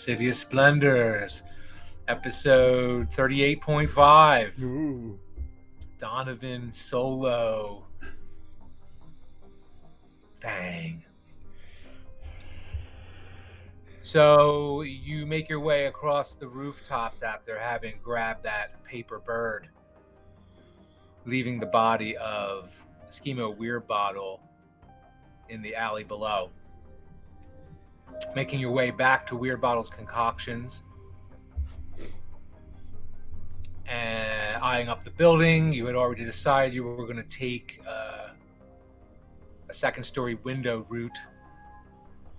City of Splendors, episode 38.5. Ooh. Donovan solo. Dang. So you make your way across the rooftops after having grabbed that paper bird, leaving the body of Eskimo Weird Bottle in the alley below. Making your way back to Weird Bottle's concoctions and eyeing up the building. You had already decided you were going to take a second-story window route,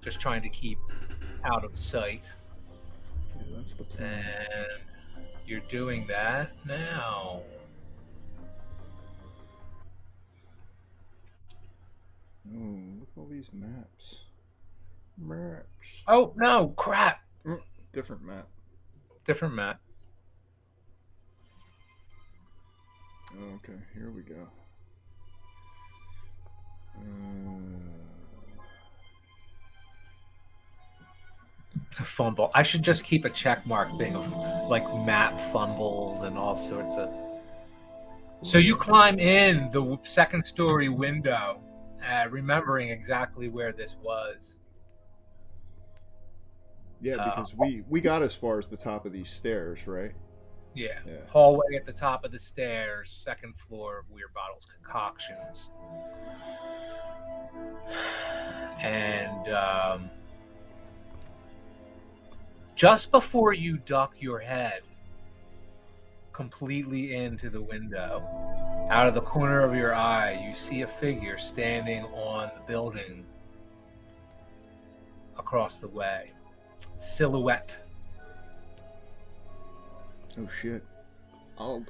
just trying to keep out of sight. Yeah, that's the plan. And you're doing that now. Oh, look at all these maps. Oh, no, crap. Different map. Different map. Okay, here we go. Fumble. I should just keep a checkmark thing of like map fumbles and all sorts of. So you climb in the second story window, remembering exactly where this was. Yeah, because we got as far as the top of these stairs, right? Yeah. Hallway at the top of the stairs, second floor of Weird Bottle's concoctions. And just before you duck your head completely into the window, out of the corner of your eye, you see a figure standing on the building across the way. Silhouette. Oh shit! I'll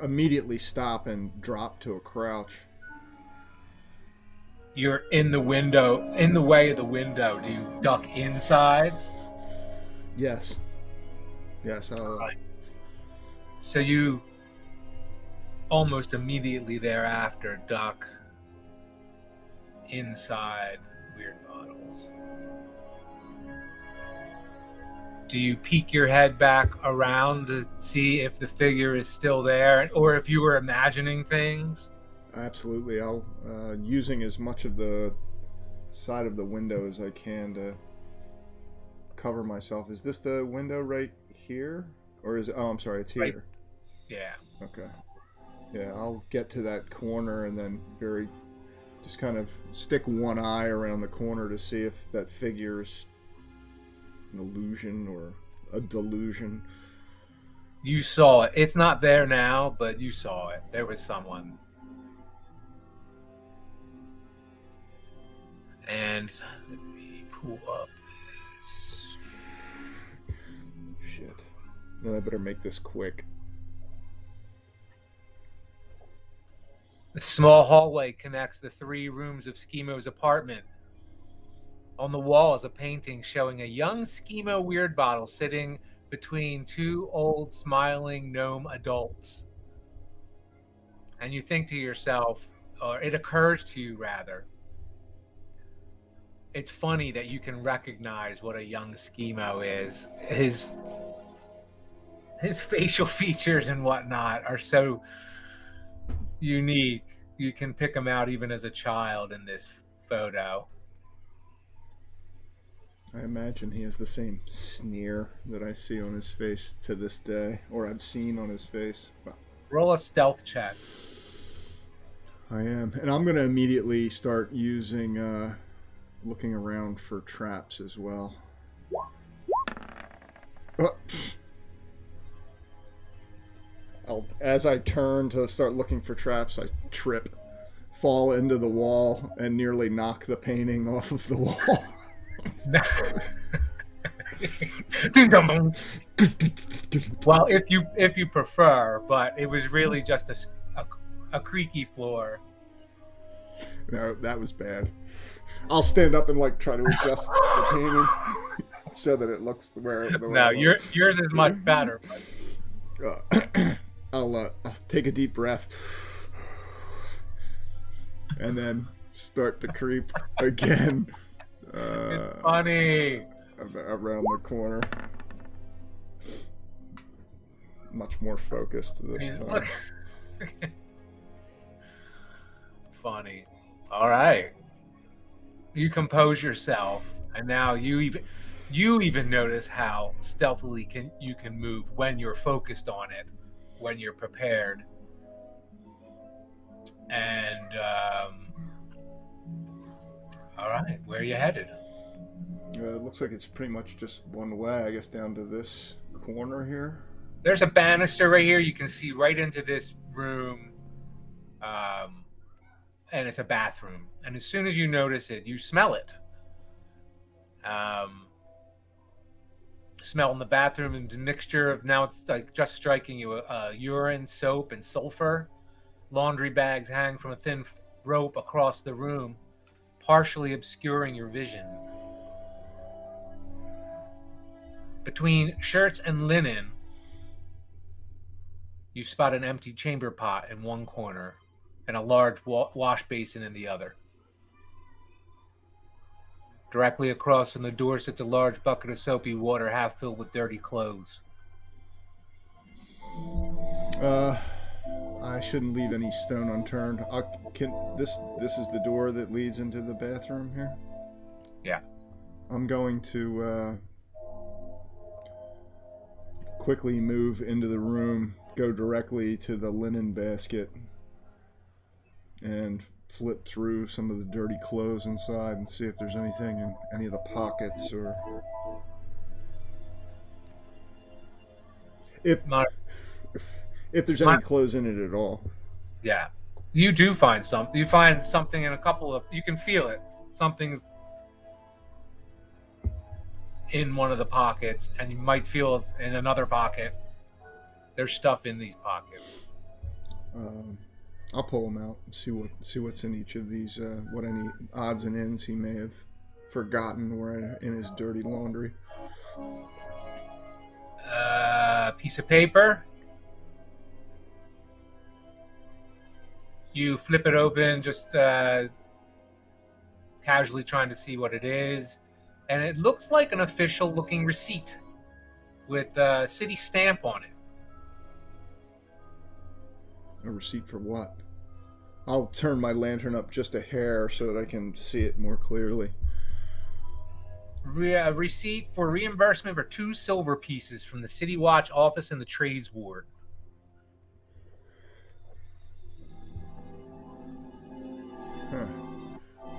immediately stop and drop to a crouch. You're in the window, in the way of the window. Do you duck inside? Yes. Yes. Right. So you almost immediately thereafter duck inside Weird Bottles. Do you peek your head back around to see if the figure is still there, or if you were imagining things? Absolutely. I'll using as much of the side of the window as I can to cover myself. Is this the window right here, or is it? Oh, I'm sorry, it's here. Right. Yeah. Okay. Yeah, I'll get to that corner and then just kind of stick one eye around the corner to see if that figure's an illusion or a delusion. You saw it. It's not there now, but you saw it. There was someone. And let me pull up this. Shit. Then I better make this quick. The small hallway connects the 3 rooms of Skimo's apartment. On the wall is a painting showing a young Skimo Weird Bottle sitting between 2 old smiling gnome adults. And you think to yourself, or it occurs to you rather, it's funny that you can recognize what a young Skimo is. His facial features and whatnot are so unique. You can pick him out even as a child in this photo. I imagine he has the same sneer that I see on his face to this day, or I've seen on his face. Roll a stealth check. I am. And I'm going to immediately start using, looking around for traps as well. As I turn to start looking for traps, I trip, fall into the wall, and nearly knock the painting off of the wall. Well, if you prefer, but it was really just a creaky floor. No, that was bad. I'll stand up and try to adjust the painting so that it looks where. No, yours is much better. I'll take a deep breath and then start to creep again. It's funny. Around the corner. much more focused this time. Look. Funny. All right. You compose yourself, and now you even notice how stealthily you can move when you're focused on it, when you're prepared. And all right, where are you headed? It looks like it's pretty much just one way, I guess, down to this corner here. There's a banister right here. You can see right into this room, and it's a bathroom. And as soon as you notice it, you smell it. Smell in the bathroom and the mixture of, now it's like just striking you, urine, soap, and sulfur. Laundry bags hang from a thin rope across the room, partially obscuring your vision. Between shirts and linen, you spot an empty chamber pot in one corner and a large wash basin in the other. Directly across from the door sits a large bucket of soapy water, half filled with dirty clothes. I shouldn't leave any stone unturned. This is the door that leads into the bathroom here? Yeah. I'm going to quickly move into the room, go directly to the linen basket, and flip through some of the dirty clothes inside and see if there's anything in any of the pockets, or if there's any clothes in it at all. Yeah. You do find something. You find something in a couple of, you can feel it. Something's in one of the pockets, and you might feel in another pocket. There's stuff in these pockets. I'll pull them out and see what's in each of these. What any odds and ends he may have forgotten were in his dirty laundry. Piece of paper. You flip it open, just casually trying to see what it is, and it looks like an official-looking receipt with a city stamp on it. A receipt for what? I'll turn my lantern up just a hair so that I can see it more clearly. A receipt for reimbursement for 2 silver pieces from the City Watch office in the Trades Ward. Huh.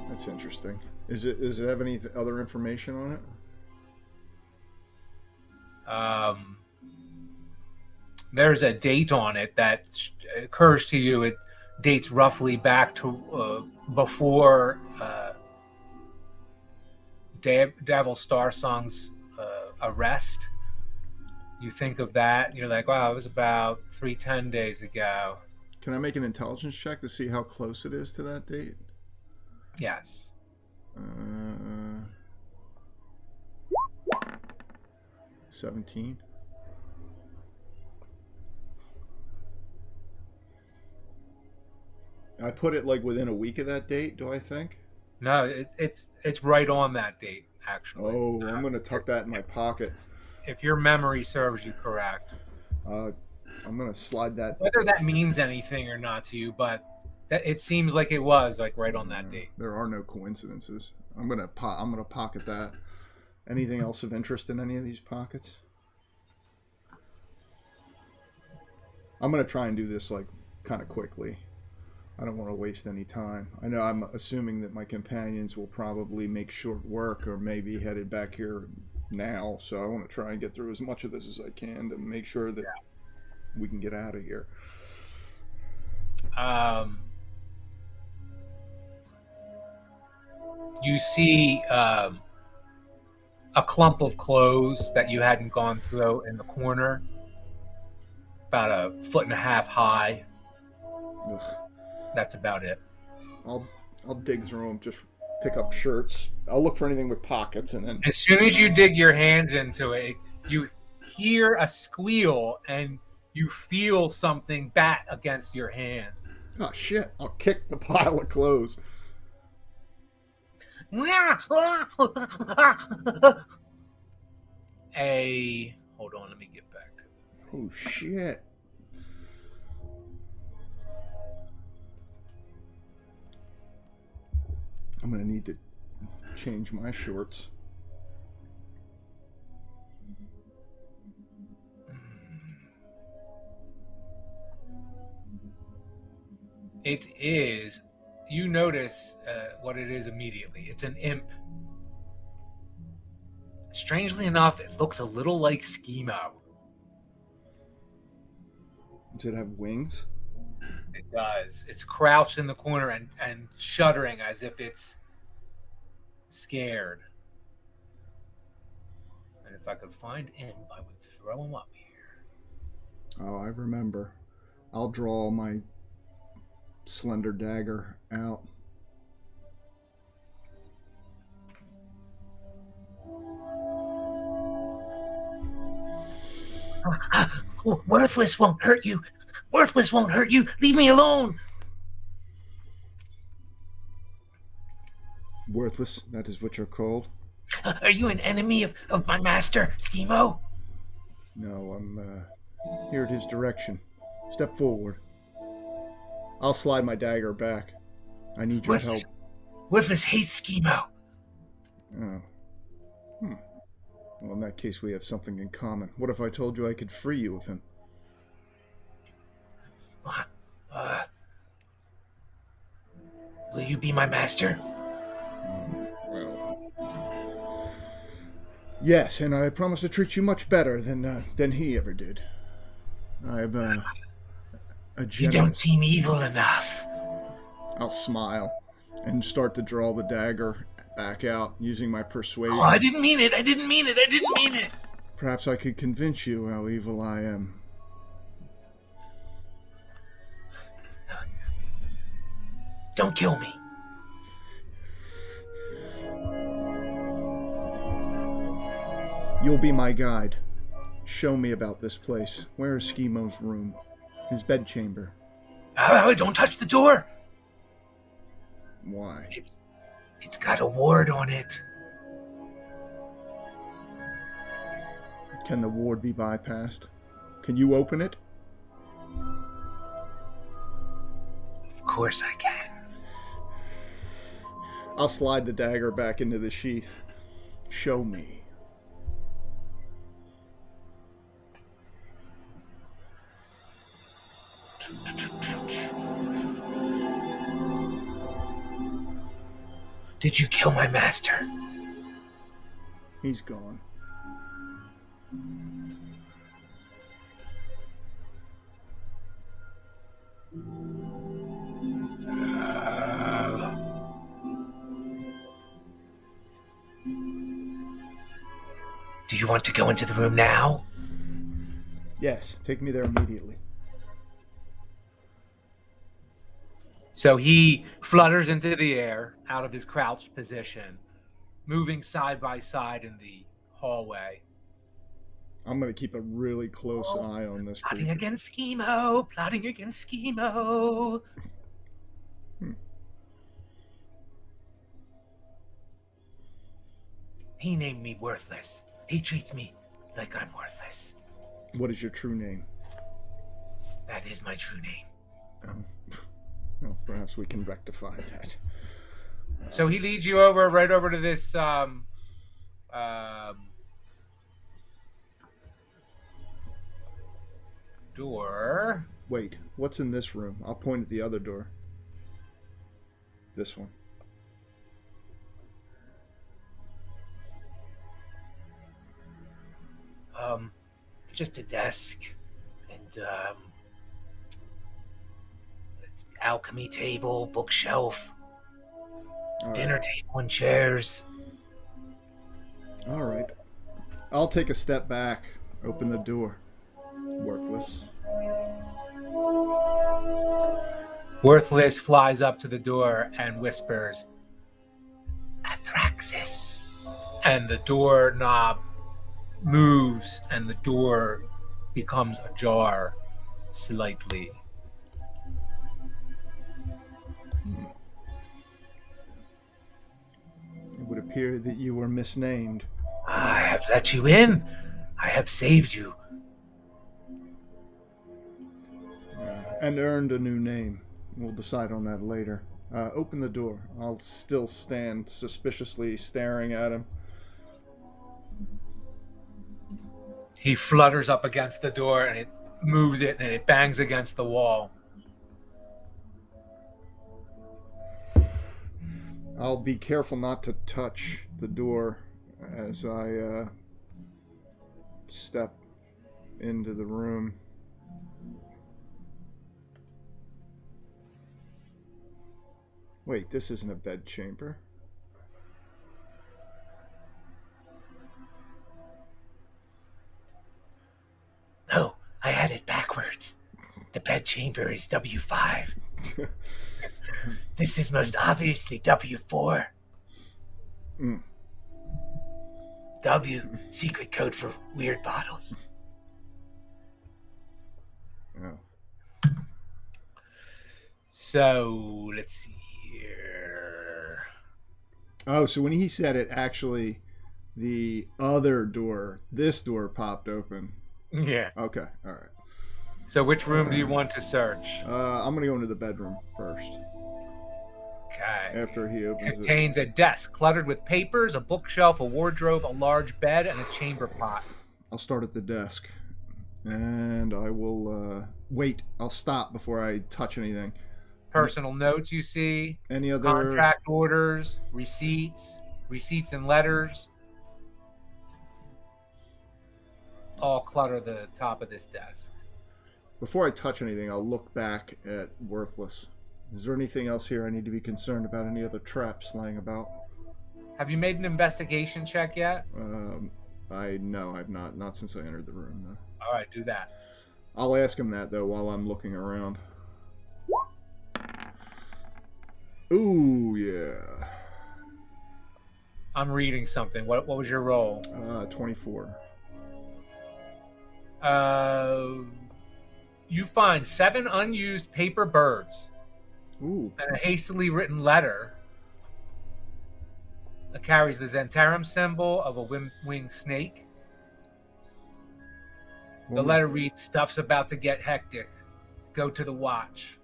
That's interesting. Does it have any other information on it? There's a date on it that occurs to you. It dates roughly back to before Devil Starsong's arrest. You think of that, you're like, wow, it was about 310 days ago. Can I make an intelligence check to see how close it is to that date? Yes. 17. I put it like within a week of that date, do I think? No, it's right on that date, actually. Oh, I'm going to tuck that in my pocket. If your memory serves you correct. I'm going to slide that. Whether that means anything or not to you, but it seems like it was like right on that date. There are no coincidences. I'm going to pocket that. Anything else of interest in any of these pockets? I'm going to try and do this like kind of quickly. I don't want to waste any time. I know I'm assuming that my companions will probably make short work or maybe headed back here now, so I want to try and get through as much of this as I can to make sure that we can get out of here. You see a clump of clothes that you hadn't gone through in the corner, about 1.5 feet high. Ugh. That's about it. I'll dig through them, just pick up shirts. I'll look for anything with pockets, and then as soon as you dig your hands into it, you hear a squeal and you feel something bat against your hands. Oh shit! I'll kick the pile of clothes. Hold on, let me get back to Oh, shit. I'm gonna need to change my shorts. It is. You notice what it is immediately. It's an imp. Strangely enough, it looks a little like Schemo. Does it have wings? It does. It's crouched in the corner and shuddering as if it's scared. And if I could find imp, I would throw him up here. Oh, I remember. I'll draw my slender dagger out. Worthless won't hurt you. Worthless won't hurt you. Leave me alone. Worthless, that is what you're called? Are you an enemy of my master, Schemo? No, I'm here at his direction. Step forward. I'll slide my dagger back. I need your help. Worthless hates Schemo. Oh. Well, in that case, we have something in common. What if I told you I could free you of him? Will you be my master? Well, yes, and I promise to treat you much better than he ever did. I'm a generous. You don't seem evil enough. I'll smile and start to draw the dagger back out using my persuasion. Oh, I didn't mean it. I didn't mean it. I didn't mean it. Perhaps I could convince you how evil I am. Don't kill me. You'll be my guide. Show me about this place. Where is Schemo's room? His bedchamber. Oh, don't touch the door. Why? It's got a ward on it. Can the ward be bypassed? Can you open it? Of course I can. I'll slide the dagger back into the sheath. Show me. Did you kill my master? He's gone. Do you want to go into the room now? Yes, take me there immediately. So he flutters into the air out of his crouched position, moving side by side in the hallway. I'm going to keep a really close eye on this Plotting creature. against Schemo, plotting against Schemo. He named me worthless. He treats me like I'm worthless. What is your true name? That is my true name. Well, perhaps we can rectify that. So he leads you right over to this door. Wait, what's in this room? I'll point at the other door. This one. Just a desk and alchemy table, bookshelf, dinner table and chairs. All right. I'll take a step back, open the door. Worthless. Worthless flies up to the door and whispers, Athraxis. And the door knob moves and the door becomes ajar slightly. It would appear that you were misnamed. I have let you in. I have saved you. And earned a new name. We'll decide on that later. Open the door. I'll still stand suspiciously staring at him. He flutters up against the door and it moves it and it bangs against the wall. I'll be careful not to touch the door as I step into the room. Wait, this isn't a bedchamber. No, I had it backwards. The bedchamber is W5. This is most obviously W4. Mm. W, secret code for weird bottles. Oh. So, let's see here. Oh, so when he said it, actually, the other door, this door popped open. Yeah. Okay, all right. So which room do you want to search? I'm going to go into the bedroom first. Okay. After he opens Contains a desk cluttered with papers, a bookshelf, a wardrobe, a large bed, and a chamber pot. I'll start at the desk. And I will wait. I'll stop before I touch anything. Personal notes you see. Any other... Contract orders, receipts and letters. All clutter the top of this desk. Before I touch anything, I'll look back at Worthless. Is there anything else here I need to be concerned about? Any other traps laying about? Have you made an investigation check yet? No, I've not. Not since I entered the room, no. All right, do that. I'll ask him that, though, while I'm looking around. Ooh, yeah. I'm reading something. What was your roll? 24. You find 7 unused paper birds. Ooh. And a hastily written letter that carries the Zentarum symbol of a winged snake. The letter reads, "Stuff's about to get hectic. Go to the watch.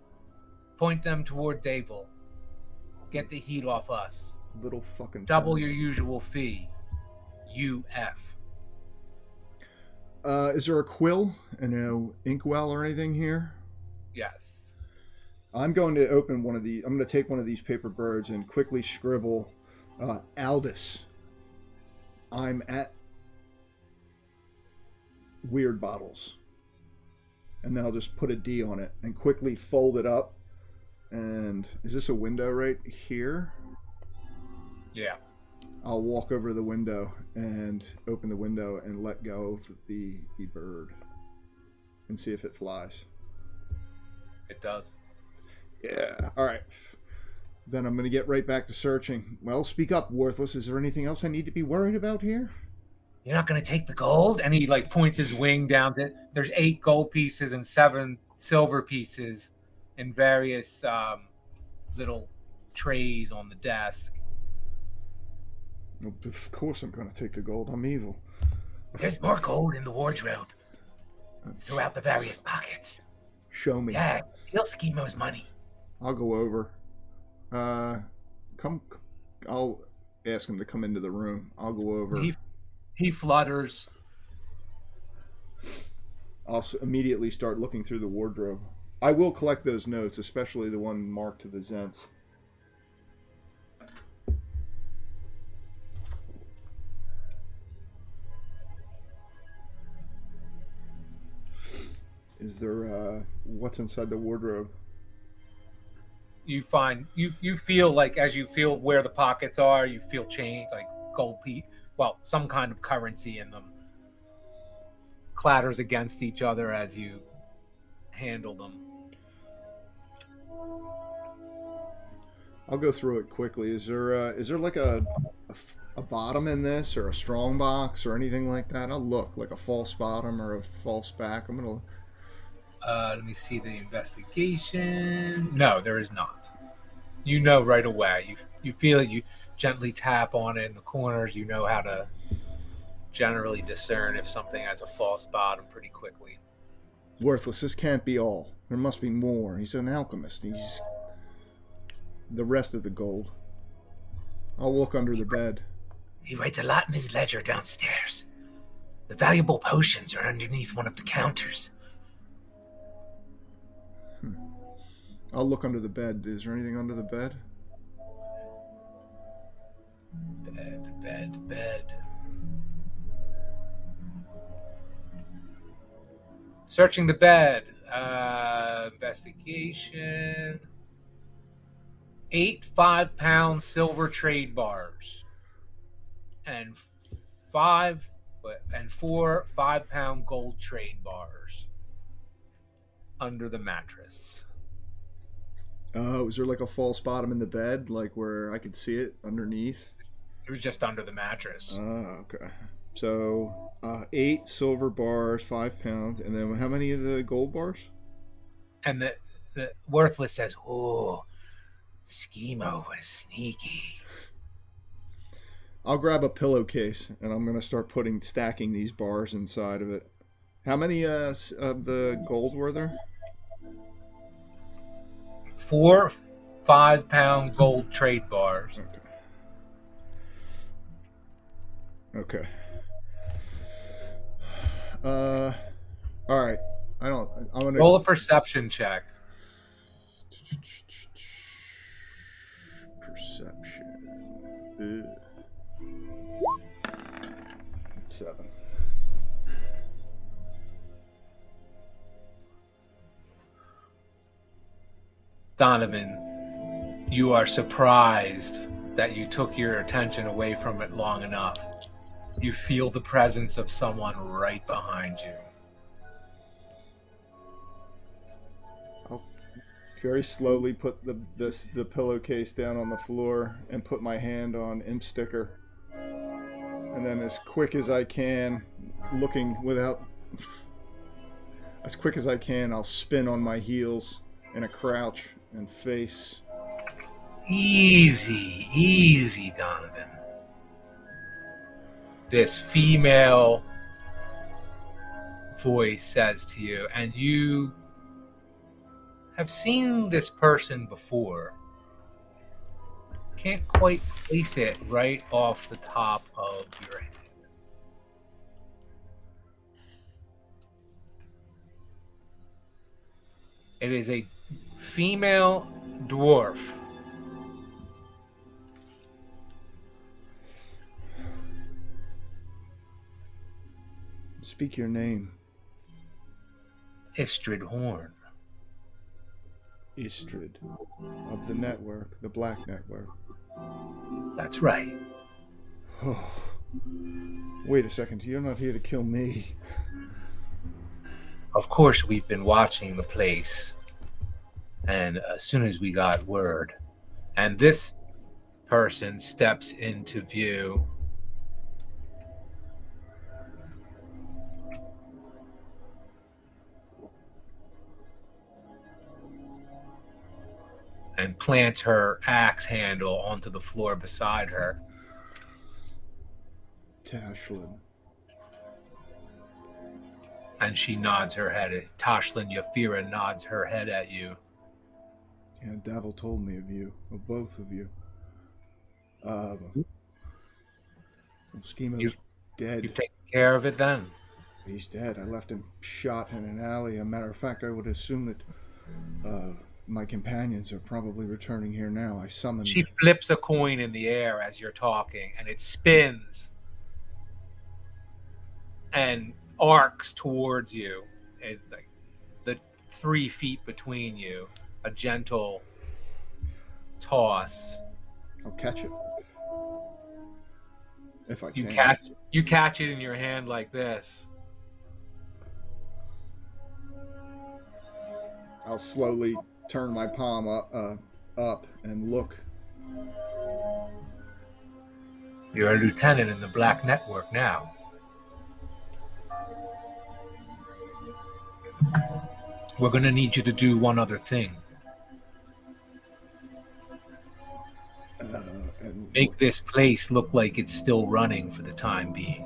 Point them toward Davil. Get the heat off us. Little fucking... Double your usual fee. UF." Is there a quill and an inkwell or anything here? Yes. I'm going to open one of the... I'm going to take one of these paper birds and quickly scribble, Aldous, I'm at Weird Bottles. And then I'll just put a D on it and quickly fold it up. And is this a window right here? Yeah. I'll walk over to the window and open the window and let go of the bird and see if it flies. It does. Yeah. All right. Then I'm going to get right back to searching. Well, speak up, Worthless. Is there anything else I need to be worried about here? You're not going to take the gold? And he points his wing down. There's 8 gold pieces and 7 silver pieces in various little trays on the desk. Of course I'm going to take the gold. I'm evil. There's more gold in the wardrobe throughout the various pockets. Show me. Yeah, steal Schimo's money. I'll go over. Come. I'll ask him to come into the room. I'll go over. He flutters. I'll immediately start looking through the wardrobe. I will collect those notes, especially the one marked to the Zents. Is there, what's inside the wardrobe? You find, you feel as you feel where the pockets are, you feel change, gold piece, some kind of currency in them. Clatters against each other as you handle them. I'll go through it quickly. Is there like a bottom in this, or a strong box, or anything like that? I'll look, like a false bottom or a false back. I'm gonna... let me see the investigation. No, there is not. You know right away. You feel it. You gently tap on it in the corners. You know how to generally discern if something has a false bottom pretty quickly. Worthless, this can't be all. There must be more. He's an alchemist. He's the rest of the gold. I'll look under the bed. He writes a lot in his ledger downstairs. The valuable potions are underneath one of the counters. I'll look under the bed. Is there anything under the bed? Bed. Searching the bed. Investigation. 8 5-pound silver trade bars. And 4 5-pound gold trade bars under the mattress. Was there like a false bottom in the bed, like where I could see it underneath? It was just under the mattress. Oh, okay. So 8 silver bars, 5 pounds, and then how many of the gold bars? And the Worthless says, "Oh, Schemo was sneaky." I'll grab a pillowcase and I'm gonna start stacking these bars inside of it. How many of the gold were there? 4 5-pound gold trade bars. Okay. All right. I'm gonna roll a perception check. Perception. 7. Donovan, you are surprised that you took your attention away from it long enough. You feel the presence of someone right behind you. I'll very slowly put the pillowcase down on the floor and put my hand on Imp Sticker. And then as quick as I can, as quick as I can, I'll spin on my heels in a crouch and face. Easy, Donovan. This female voice says to you, and you have seen this person before. Can't quite place it right off the top of your head. It is a female dwarf. Speak your name. Istrid Horn. Istrid. Of the network, the Black Network. That's right. Oh. Wait a second, you're not here to kill me. Of course, we've been watching the place. And as soon as we got word, and this person steps into view. And plants her axe handle onto the floor beside her. Tashlin. And she nods her head. Tashlin Yafira nods her head at you. Yeah, Davil told me of you, of both of you. Schemo's dead. You've taken care of it then? He's dead. I left him shot in an alley. As a matter of fact, I would assume that my companions are probably returning here now. I summoned... She flips a coin in the air as you're talking, and it spins and arcs towards you. It's like the 3 feet between you. A gentle toss. I'll catch it. If I can. You catch it in your hand like this. I'll slowly turn my palm up and look. You're a lieutenant in the Black Network now. We're going to need you to do one other thing. Make this place look like it's still running for the time being.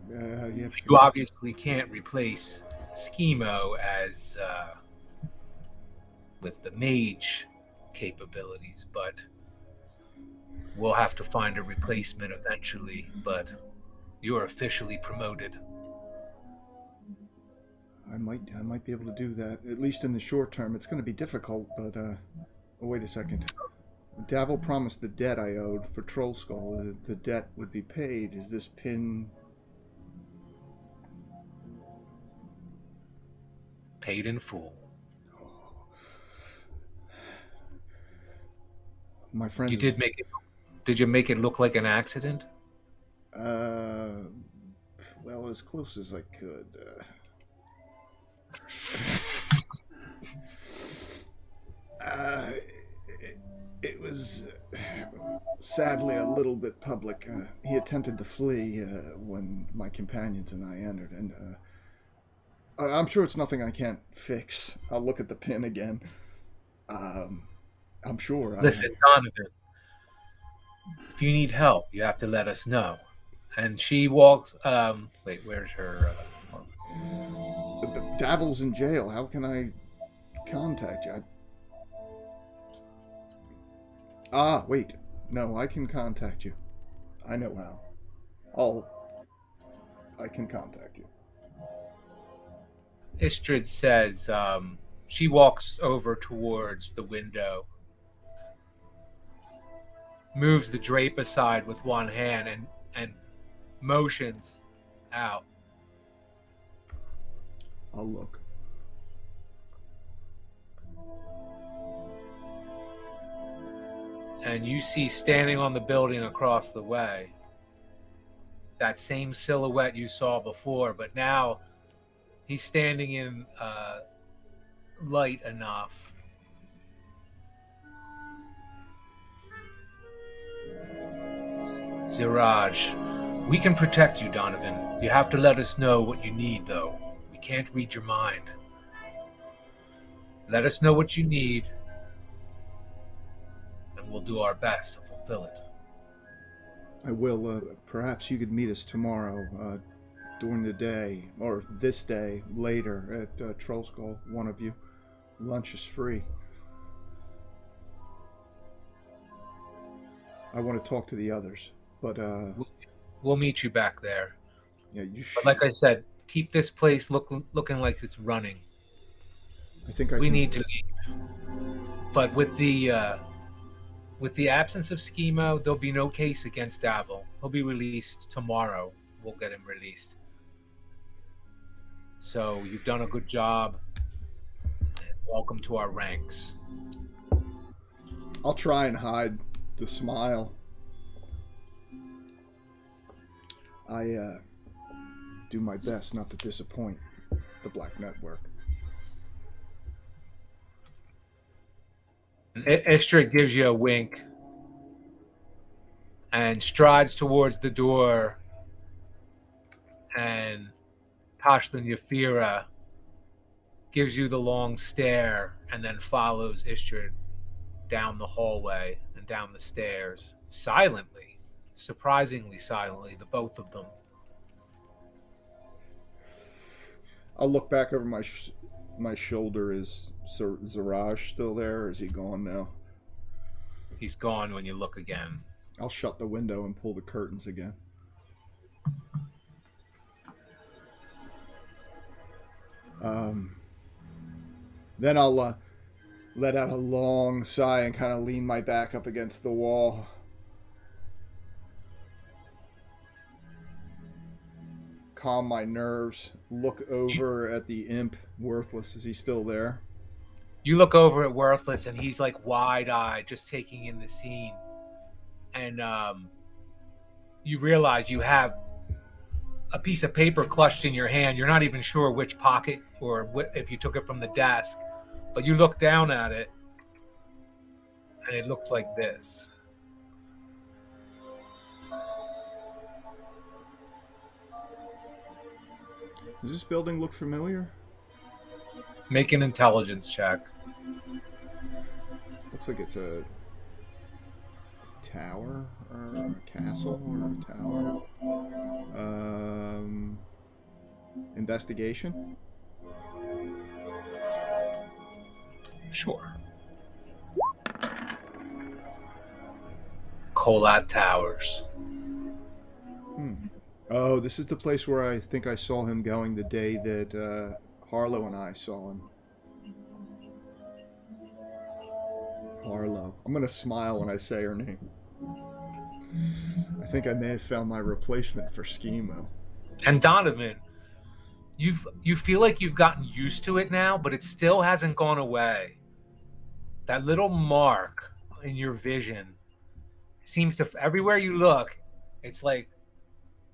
Yeah, get... You obviously can't replace Schemo as with the mage capabilities, but we'll have to find a replacement eventually. But you're officially promoted. I might be able to do that, at least in the short term. It's going to be difficult, but oh, wait a second. Davil promised the debt I owed for Troll Skull. The debt would be paid. Is this pin... Paid in full. My friends... You did make it. Did you make it look like an accident? Well, as close as I could. It was sadly a little bit public. He attempted to flee when my companions and I entered, and I'm sure it's nothing I can't fix. I'll look at the pin again. I'm sure. Listen, Donovan, if you need help, you have to let us know. And she walks. Wait, where's her? Davil's in jail. How can I contact you? Wait. No, I can contact you. I know how. I can contact you. Istrid says she walks over towards the window, moves the drape aside with one hand, and motions out. I'll look. And you see standing on the building across the way that same silhouette you saw before, but now he's standing in light enough. Ziraj, we can protect you, Donovan. You have to let us know what you need, though. We can't read your mind. Let us know what you need, and we'll do our best to fulfill it. I will. Perhaps you could meet us tomorrow, during the day, or this day, later, at Troll Skull, one of you. Lunch is free. I want to talk to the others, but We'll meet you back there. yeah, you should. But like I said, keep this place looking like it's running. I think We need to leave. But with the absence of Schemo, there'll be no case against Davil. He'll be released tomorrow. We'll get him released. So you've done a good job. Welcome to our ranks. I'll try and hide the smile. I do my best not to disappoint the Black Network. Extra gives you a wink and strides towards the door, and Tashlin Yafira gives you the long stare and then follows Istrid down the hallway and down the stairs, silently, surprisingly silently, the both of them. I'll look back over my shoulder. Is Ziraj still there, or is he gone now? He's gone when you look again. I'll shut the window and pull the curtains again. Then I'll let out a long sigh and kind of lean my back up against the wall. Calm my nerves. Look over at the imp. Worthless. Is he still there? You look over at Worthless, and he's like wide-eyed, just taking in the scene. And you realize you have a piece of paper clutched in your hand. You're not even sure which pocket or if you took it from the desk. But you look down at it, and it looks like this. Does this building look familiar? Make an intelligence check. Looks like it's a tower or a castle or a tower. Investigation? Sure. Colat Towers. Oh, this is the place where I think I saw him going the day that Harlow and I saw him. Harlow. I'm going to smile when I say her name. I think I may have found my replacement for Schemo. And Donovan, you feel like you've gotten used to it now, but it still hasn't gone away. That little mark in your vision seems to, everywhere you look, it's like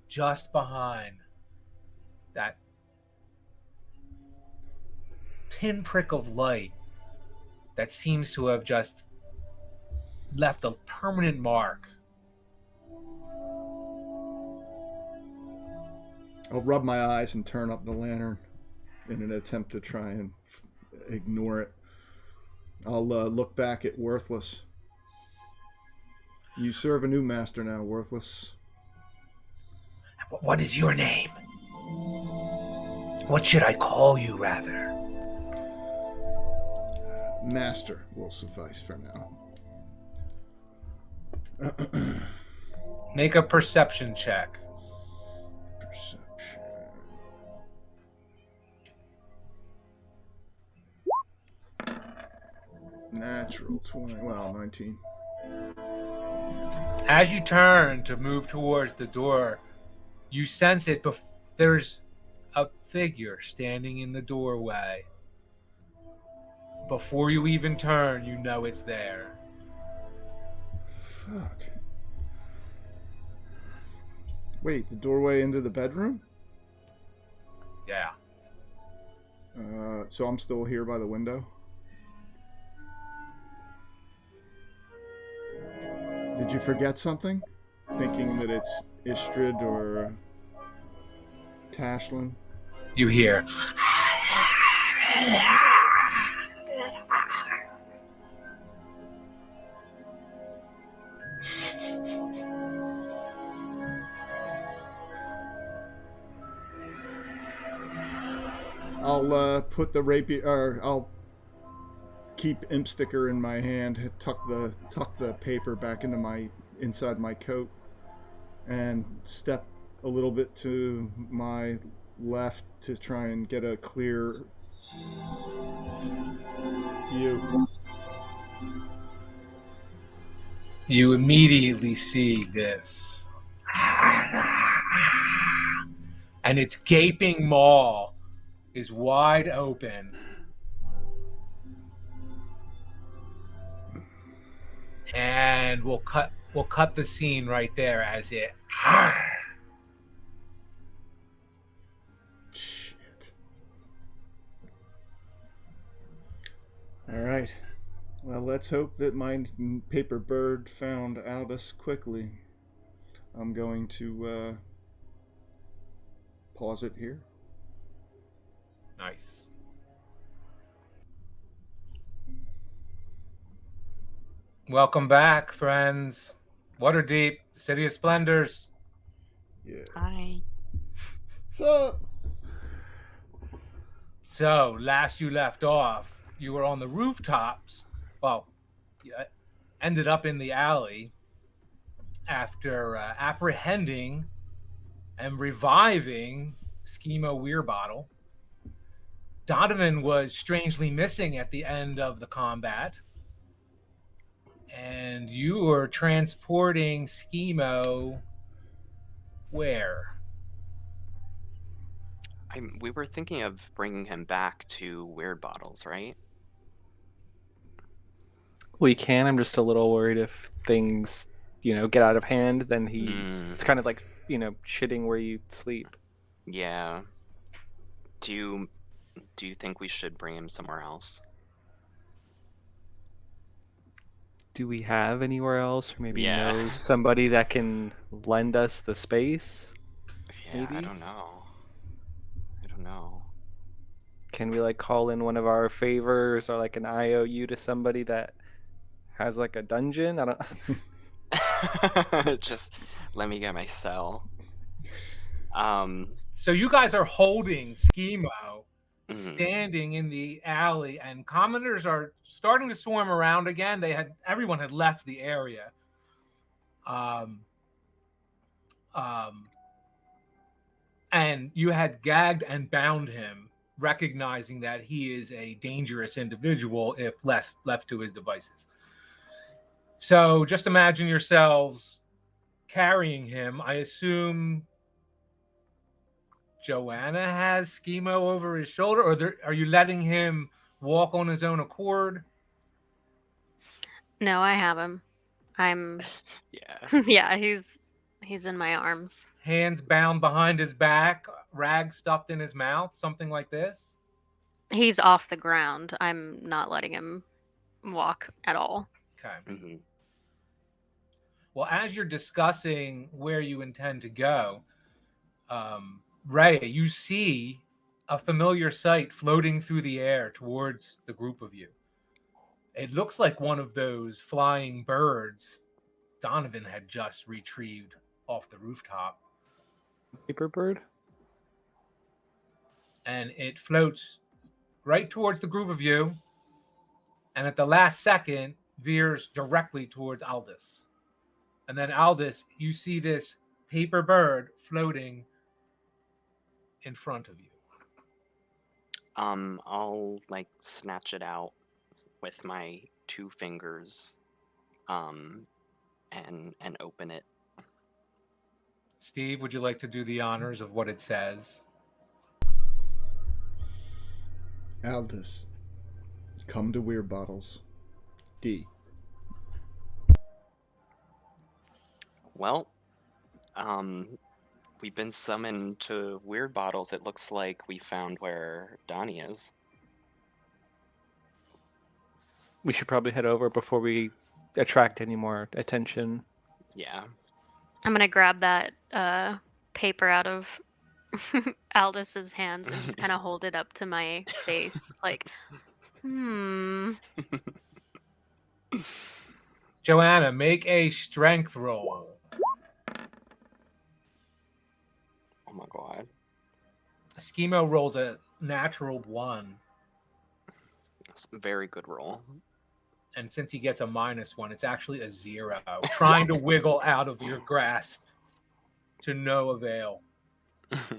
just behind that pinprick of light that seems to have just left a permanent mark. I'll rub my eyes and turn up the lantern in an attempt to try and ignore it. I'll look back at Worthless. You serve a new master now, Worthless. What is your name? What should I call you, rather? Master will suffice for now. Make a perception check. Perception. Natural 20. Well, 19. As you turn to move towards the door, you sense it. There's a figure standing in the doorway. Before you even turn, you know it's there. Fuck. Wait, the doorway into the bedroom? Yeah. So I'm still here by the window? Did you forget something? Thinking that it's Istrid or Tashlin? You hear. I'll put the rapier, or I'll keep Imp Sticker in my hand, tuck the paper back into inside my coat, and step a little bit to my left to try and get a clear view. You immediately see this. And its gaping maw is wide open. And we'll cut the scene right there as it Shit. Alright. Well, let's hope that my paper bird found Aldous quickly. I'm going to pause it here. Nice. Welcome back, friends. Waterdeep, City of Splendors. Yeah. Hi. So, So, last you left off, you were on the rooftops. Well, you ended up in the alley after apprehending and reviving Schemo Wearbottle. Donovan was strangely missing at the end of the combat. And you were transporting Schemo where? We were thinking of bringing him back to Weird Bottles, right? We can. I'm just a little worried if things, get out of hand, then it's kind of like, shitting where you sleep. Yeah. Do you think we should bring him somewhere else? Do we have anywhere else, or maybe Yeah. know somebody that can lend us the space? Yeah, Maybe? I don't know. Can we call in one of our favors or an IOU to somebody that has a dungeon? I don't. Just let me get my cell. So you guys are holding Schemo, Mhm. standing in the alley, and commoners are starting to swarm around again. Everyone had left the area. Um, um, and you had gagged and bound him, recognizing that he is a dangerous individual if left to his devices. So just imagine yourselves carrying him. I assume Joanna has Schemo over his shoulder, or are you letting him walk on his own accord? No, I have him. I'm Yeah. yeah, he's in my arms. Hands bound behind his back, rags stuffed in his mouth, something like this? He's off the ground. I'm not letting him walk at all. Okay. Mhm. Well, as you're discussing where you intend to go, Ray, you see a familiar sight floating through the air towards the group of you. It looks like one of those flying birds Donovan had just retrieved off the rooftop. Paper bird. And it floats right towards the group of you. And at the last second, veers directly towards Aldous. And then, Aldous, you see this paper bird floating in front of you. I'll like snatch it out with my 2 fingers, and open it. Steve, would you like to do the honors of what it says? Aldous, come to Weird Bottles. D. Well, we've been summoned to Weird Bottles. It looks like we found where Donnie is. We should probably head over before we attract any more attention. Yeah. I'm gonna grab that paper out of Aldis's hands and just kind of hold it up to my face, like, Joanna, make a strength roll. Oh my god. Schemo rolls a natural 1. It's a very good roll. And since he gets a -1, it's actually a 0. Trying to wiggle out of your grasp to no avail. Still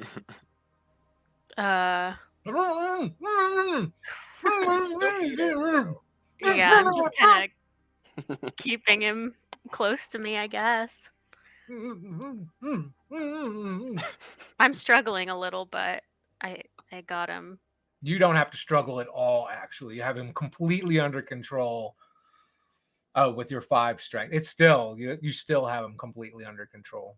beat it, so. yeah, I'm just kind of keeping him close to me, I guess. I'm struggling a little, but I got him. You don't have to struggle at all, actually. You have him completely under control. Oh, with your 5 strength. It's still, you still have him completely under control.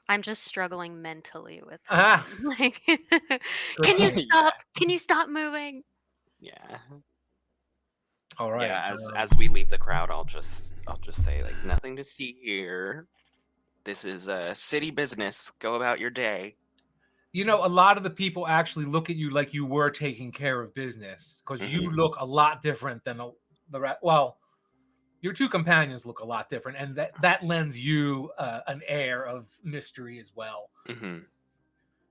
I'm just struggling mentally with him. Ah. Like, can you stop? Can you stop moving? Yeah. All right. Yeah, as we leave the crowd, I'll just say like, nothing to see here. This is a city business. Go about your day. You know, a lot of the people actually look at you like you were taking care of business because you look a lot different than the rest. Well, your 2 companions look a lot different, and that lends you an air of mystery as well. Mm-hmm.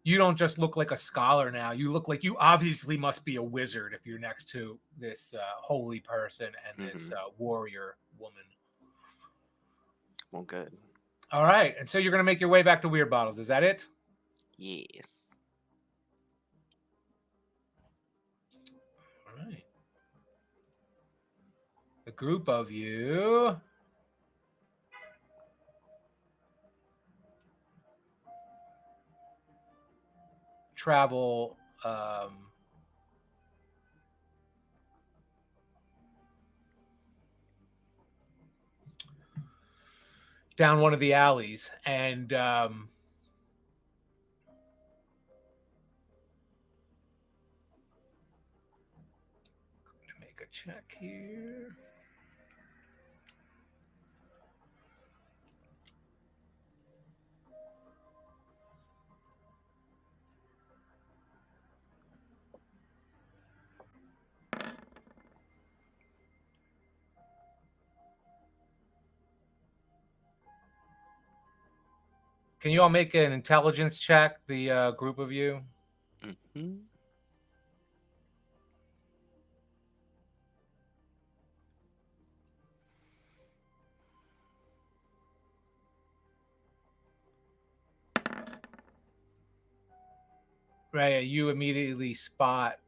You don't just look like a scholar now. You look like you obviously must be a wizard if you're next to this holy person and this warrior woman. Well, good. All right. And so you're going to make your way back to Weird Bottles. Is that it? Yes. All right. The group of you travel down one of the alleys, and make a check here. Can you all make an intelligence check, the group of you? Mhm. Right, you immediately spot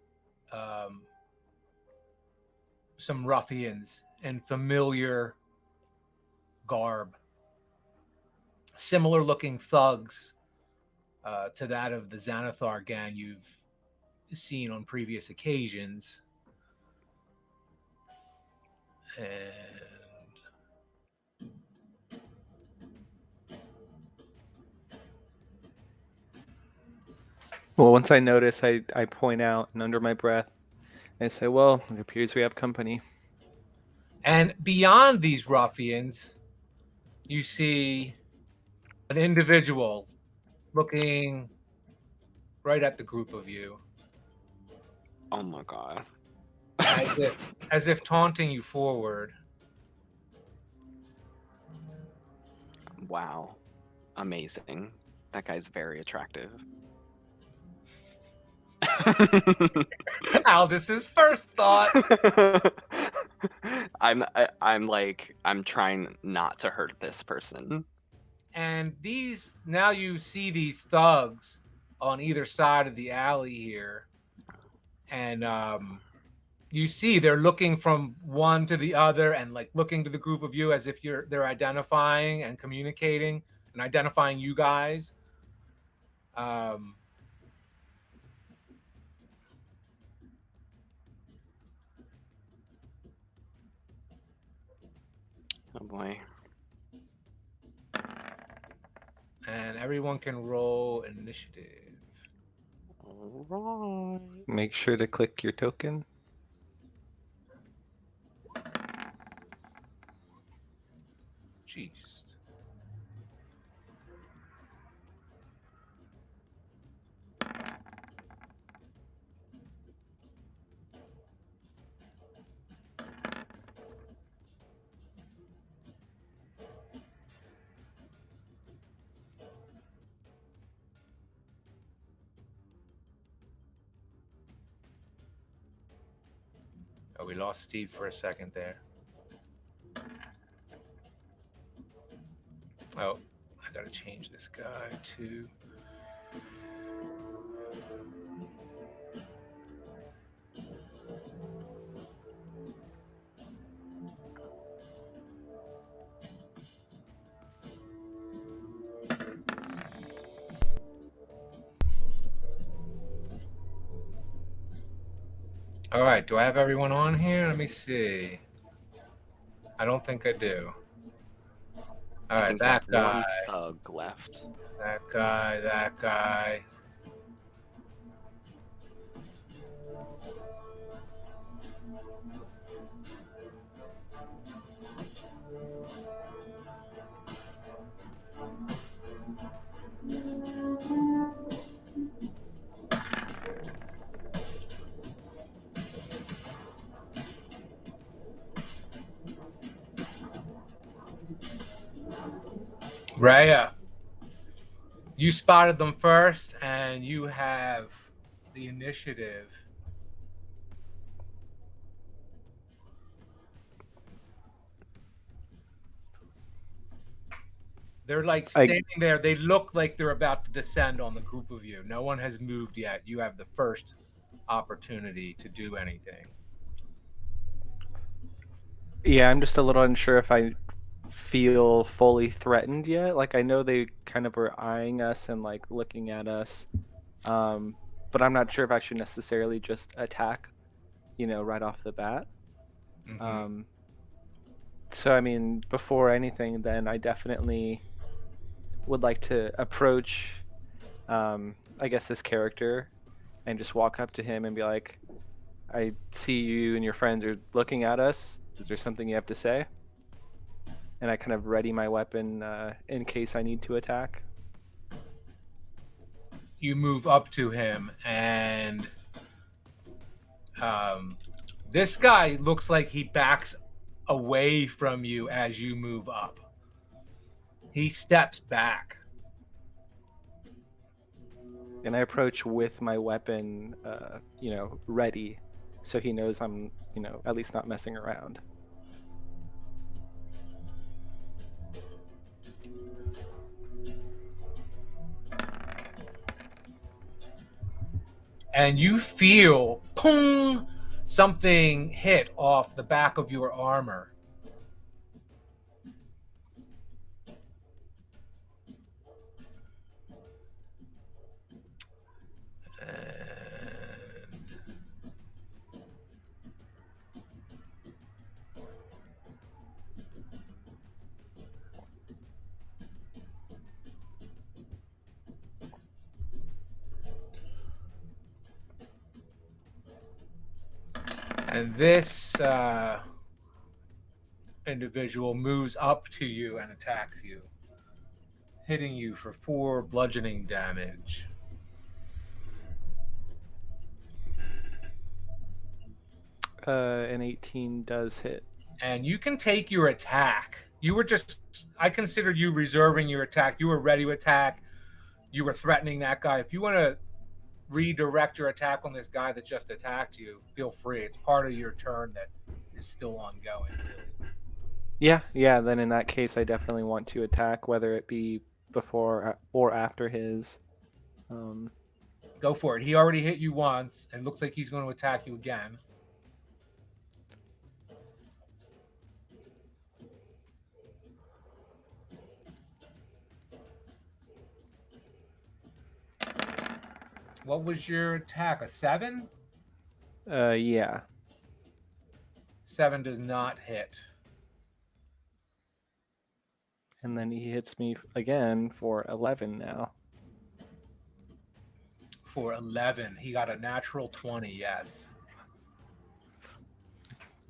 some ruffians in familiar garb, similar looking thugs to that of the Xanathar gang you've seen on previous occasions. And Well, once I notice, I point out and under my breath, I say, "Well, it appears we have company." And beyond these ruffians, you see an individual looking right at the group of you, Oh my god. as if taunting you forward. Wow. Amazing. That guy's very attractive. Aldis's first thought. I'm trying not to hurt this person. And now you see these thugs on either side of the alley here. And you see they're looking from one to the other and like looking to the group of you as if they're identifying and communicating and identifying you guys. Um, Oh boy. and everyone can roll initiative. Alright. Make sure to click your token. Jeez. Oh, we lost Steve for a second there. Oh, I gotta change this guy to. All right, do I have everyone on here? Let me see. I don't think I do. All I right, think you that have guy, one thug left. that guy, that guy. Raya, you spotted them first, and you have the initiative. They're like standing there. They look like they're about to descend on the group of you. No one has moved yet. You have the first opportunity to do anything. Yeah, I'm just a little unsure if I feel fully threatened yet. Like I know they kind of were eyeing us and like looking at us, but I'm not sure if I should necessarily just attack, right off the bat. Mm-hmm. So I mean, before anything, then I definitely would like to approach, I guess, this character, and just walk up to him and be like, "I see you and your friends are looking at us. Is there something you have to say?" And I kind of ready my weapon in case I need to attack. You move up to him, and this guy looks like he backs away from you as you move up. He steps back. And I approach with my weapon, ready, so he knows I'm, at least not messing around. And you feel, pong, something hit off the back of your armor. And this individual moves up to you and attacks you, hitting you for 4 bludgeoning damage. An 18 does hit. And you can take your attack. I considered you reserving your attack. You were ready to attack. You were threatening that guy. If you want to redirect your attack on this guy that just attacked you, feel free. It's part of your turn that is still ongoing, really. Yeah, then in that case, I definitely want to attack, whether it be before or after his. Go for it. He already hit you once, and looks like he's going to attack you again. What was your attack? A 7? Yeah. 7 does not hit. And then he hits me again for 11 now. For 11. He got a natural 20, yes.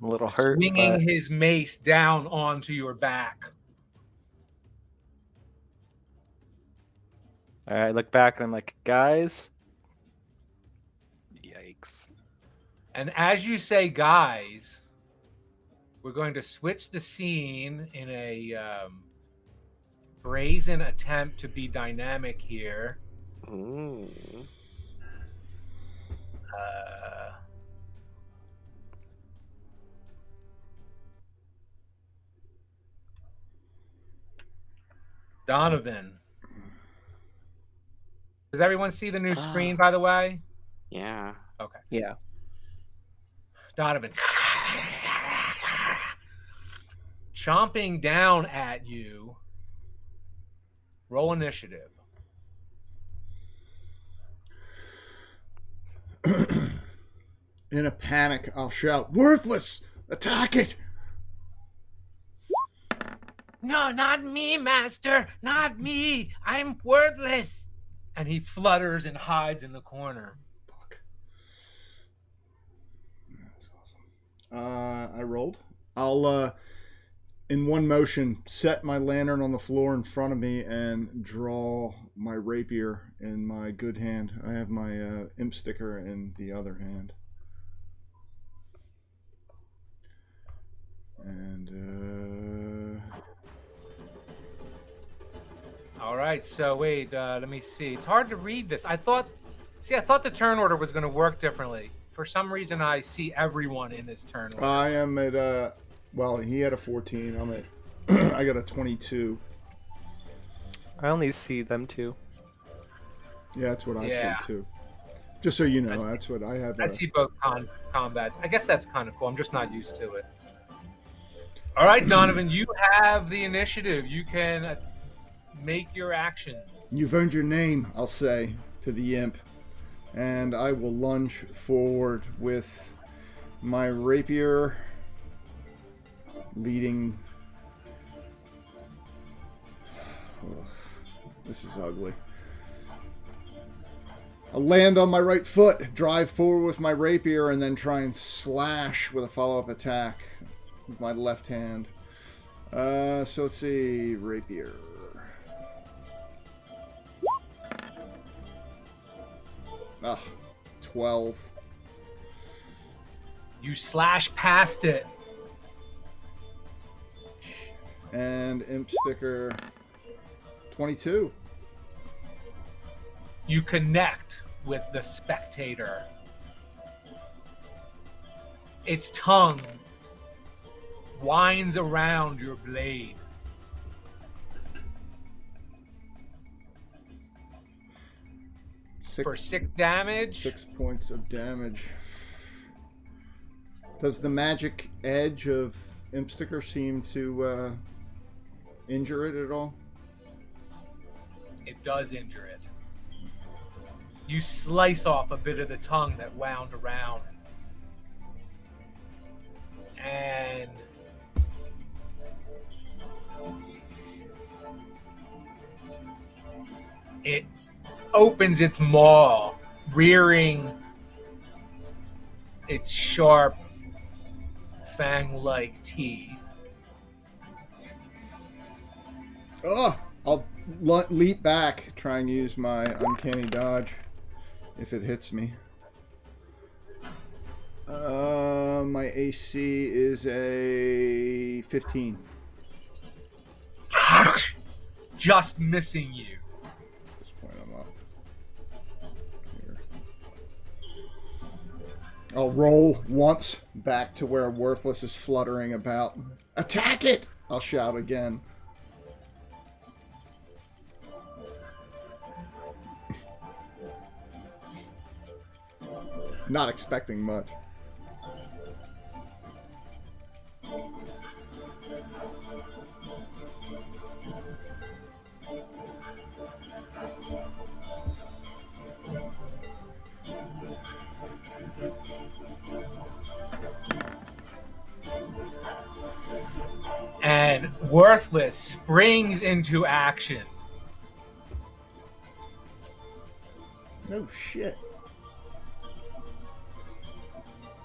I'm a little hurt. Swinging but... his mace down onto your back. All right, I look back and I'm like, guys. Yikes. And as you say, guys, we're going to switch the scene in a brazen attempt to be dynamic here. Ooh. Donovan. Does everyone see the new screen, by the way? Yeah. Okay. Yeah. Donovan. Chomping down at you. Roll initiative. In a panic, I'll shout, "Worthless! Attack it!" No, not me, master. Not me. I'm worthless. And he flutters and hides in the corner. Fuck. That's awesome. I rolled. I'll, in one motion, set my lantern on the floor in front of me and draw my rapier in my good hand. I have my imp sticker in the other hand. And, All right, so wait, let me see. It's hard to read this. I thought the turn order was going to work differently. For some reason, I see everyone in this turn order. I am at, well, he had a 14. I'm at, I got a 22. I only see them two. Yeah, that's what I Yeah. see too. Just so you know, that's what I have. I see both combats. I guess that's kind of cool. I'm just not used to it. All right, Donovan, you have the initiative. You can make your actions. You've earned your name, I'll say to the imp. And I will lunge forward with my rapier leading. Oh, this is ugly. I'll land on my right foot, drive forward with my rapier, and then try and slash with a follow-up attack with my left hand. So let's see, rapier. Ugh, 12. You slash past it. And imp sticker 22. You connect with the spectator. Its tongue winds around your blade. For 6 damage. 6 points of damage. Does the magic edge of Impsticker seem to injure it at all? It does injure it. You slice off a bit of the tongue that wound around. And it opens its maw, rearing its sharp, fang-like teeth. Oh! I'll leap back, try and use my uncanny dodge if it hits me. My AC is a 15. Just missing you. At this point, I'm up. Here. I'll roll once back to where Worthless is fluttering about. Attack it! I'll shout again. Not expecting much. And Worthless springs into action. No shit.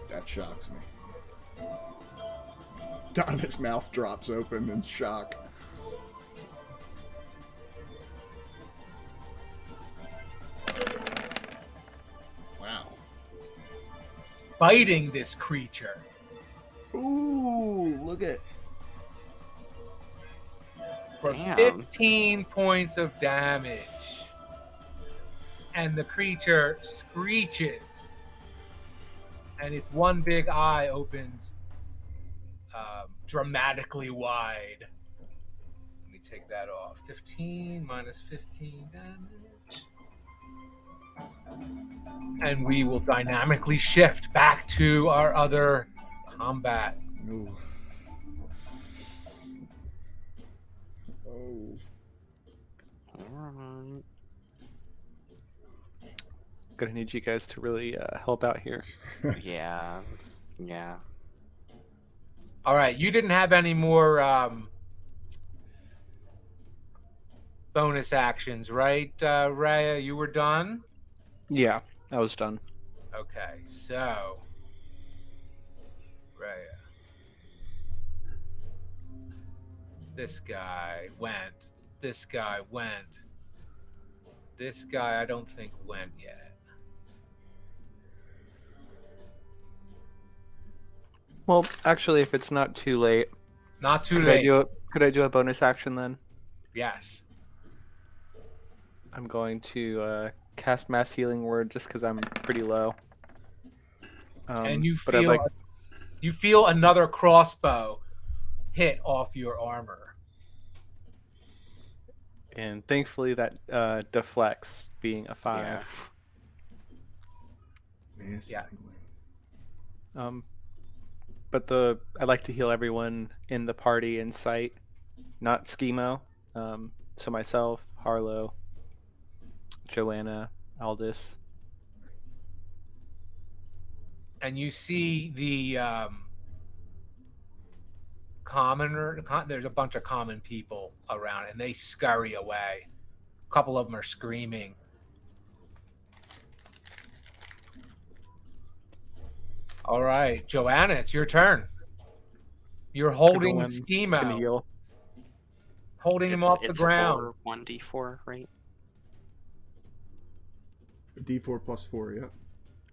That shocks me. Donovan's mouth drops open in shock. Wow. Biting this creature. Ooh, look at. For Damn. 15 points of damage. And the creature screeches. And its one big eye opens dramatically wide. Let me take that off. 15 minus 15 damage. And we will dynamically shift back to our other combat. Ooh. Oh. Alright. Gonna need you guys to really help out here. Yeah. Yeah. All right, you didn't have any more bonus actions, right, Raya? You were done? Yeah, I was done. Okay, so Raya. This guy went. This guy went. This guy I don't think went yet. Well, actually, if it's not too late, Not too could late. could I do a bonus action then? Yes. I'm going to cast Mass Healing Word just because I'm pretty low. And you but I'd feel like- you feel another crossbow hit off your armor. and thankfully that deflects, being a 5. Yeah. Yeah. But I'd like to heal everyone in the party in sight, not Schemo. So myself, Harlow, Joanna, Aldous. And you see the there's a bunch of common people around, and they scurry away. A couple of them are screaming. All right, Joanna, it's your turn. You're holding Everyone can Schemo, heal. holding him off the It's ground. 1d4, right? D4 plus 4, yeah.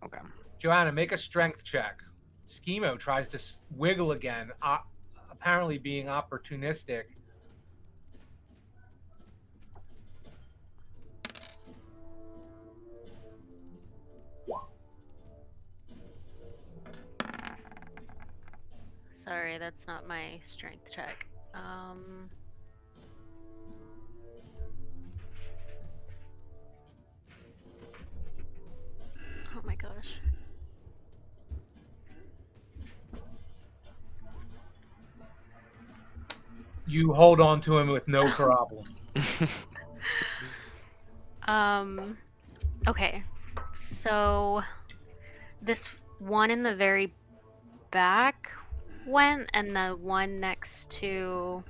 Okay. Joanna, make a strength check. Schemo tries to wiggle again, apparently being opportunistic. Sorry, that's not my strength check. Oh my gosh. You hold on to him with no problem. Okay. So this one in the very back went, and the one next to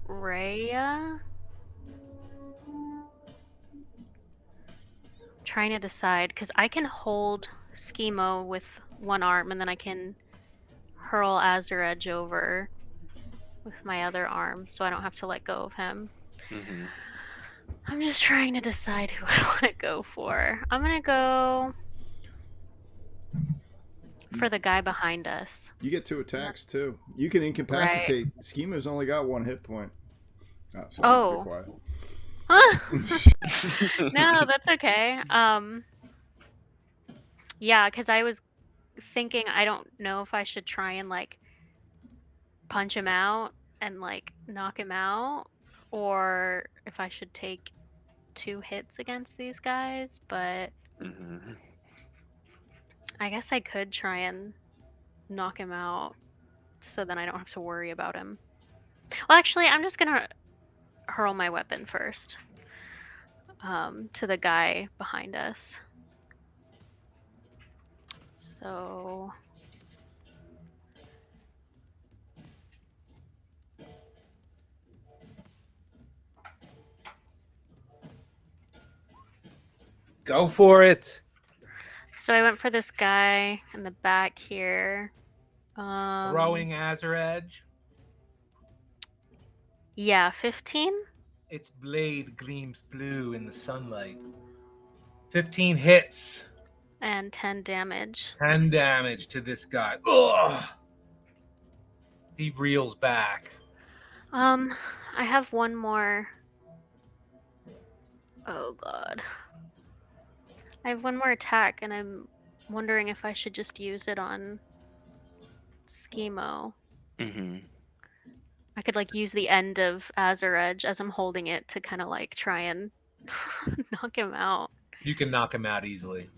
Rhea. Trying to decide, because I can hold Schemo with one arm, and then I can hurl Azure Edge over with my other arm, so I don't have to let go of him. Mm-hmm. I'm just trying to decide who I want to go for. I'm gonna go for the guy behind us. You get 2 attacks too. You can incapacitate. Schemo's only got 1 hit point. Oh, sorry, Oh. be quiet. No, that's okay. Yeah, because I was thinking I don't know if I should try and like punch him out and like knock him out, or if I should take 2 hits against these guys, but Mm-hmm. I guess I could try and knock him out so then I don't have to worry about him. Well, actually, I'm just gonna hurl my weapon first to the guy behind us. So Go for it. So I went for this guy in the back here. Throwing Azure Edge. Yeah, 15. Its blade gleams blue in the sunlight. 15 hits. And 10 damage. 10 damage to this guy. Ugh. He reels back. I have one more. Oh god. I have one more attack, and I'm wondering if I should just use it on Schemo. Mm-hmm. I could like use the end of Azure Edge as I'm holding it to kind of like try and knock him out. You can knock him out easily.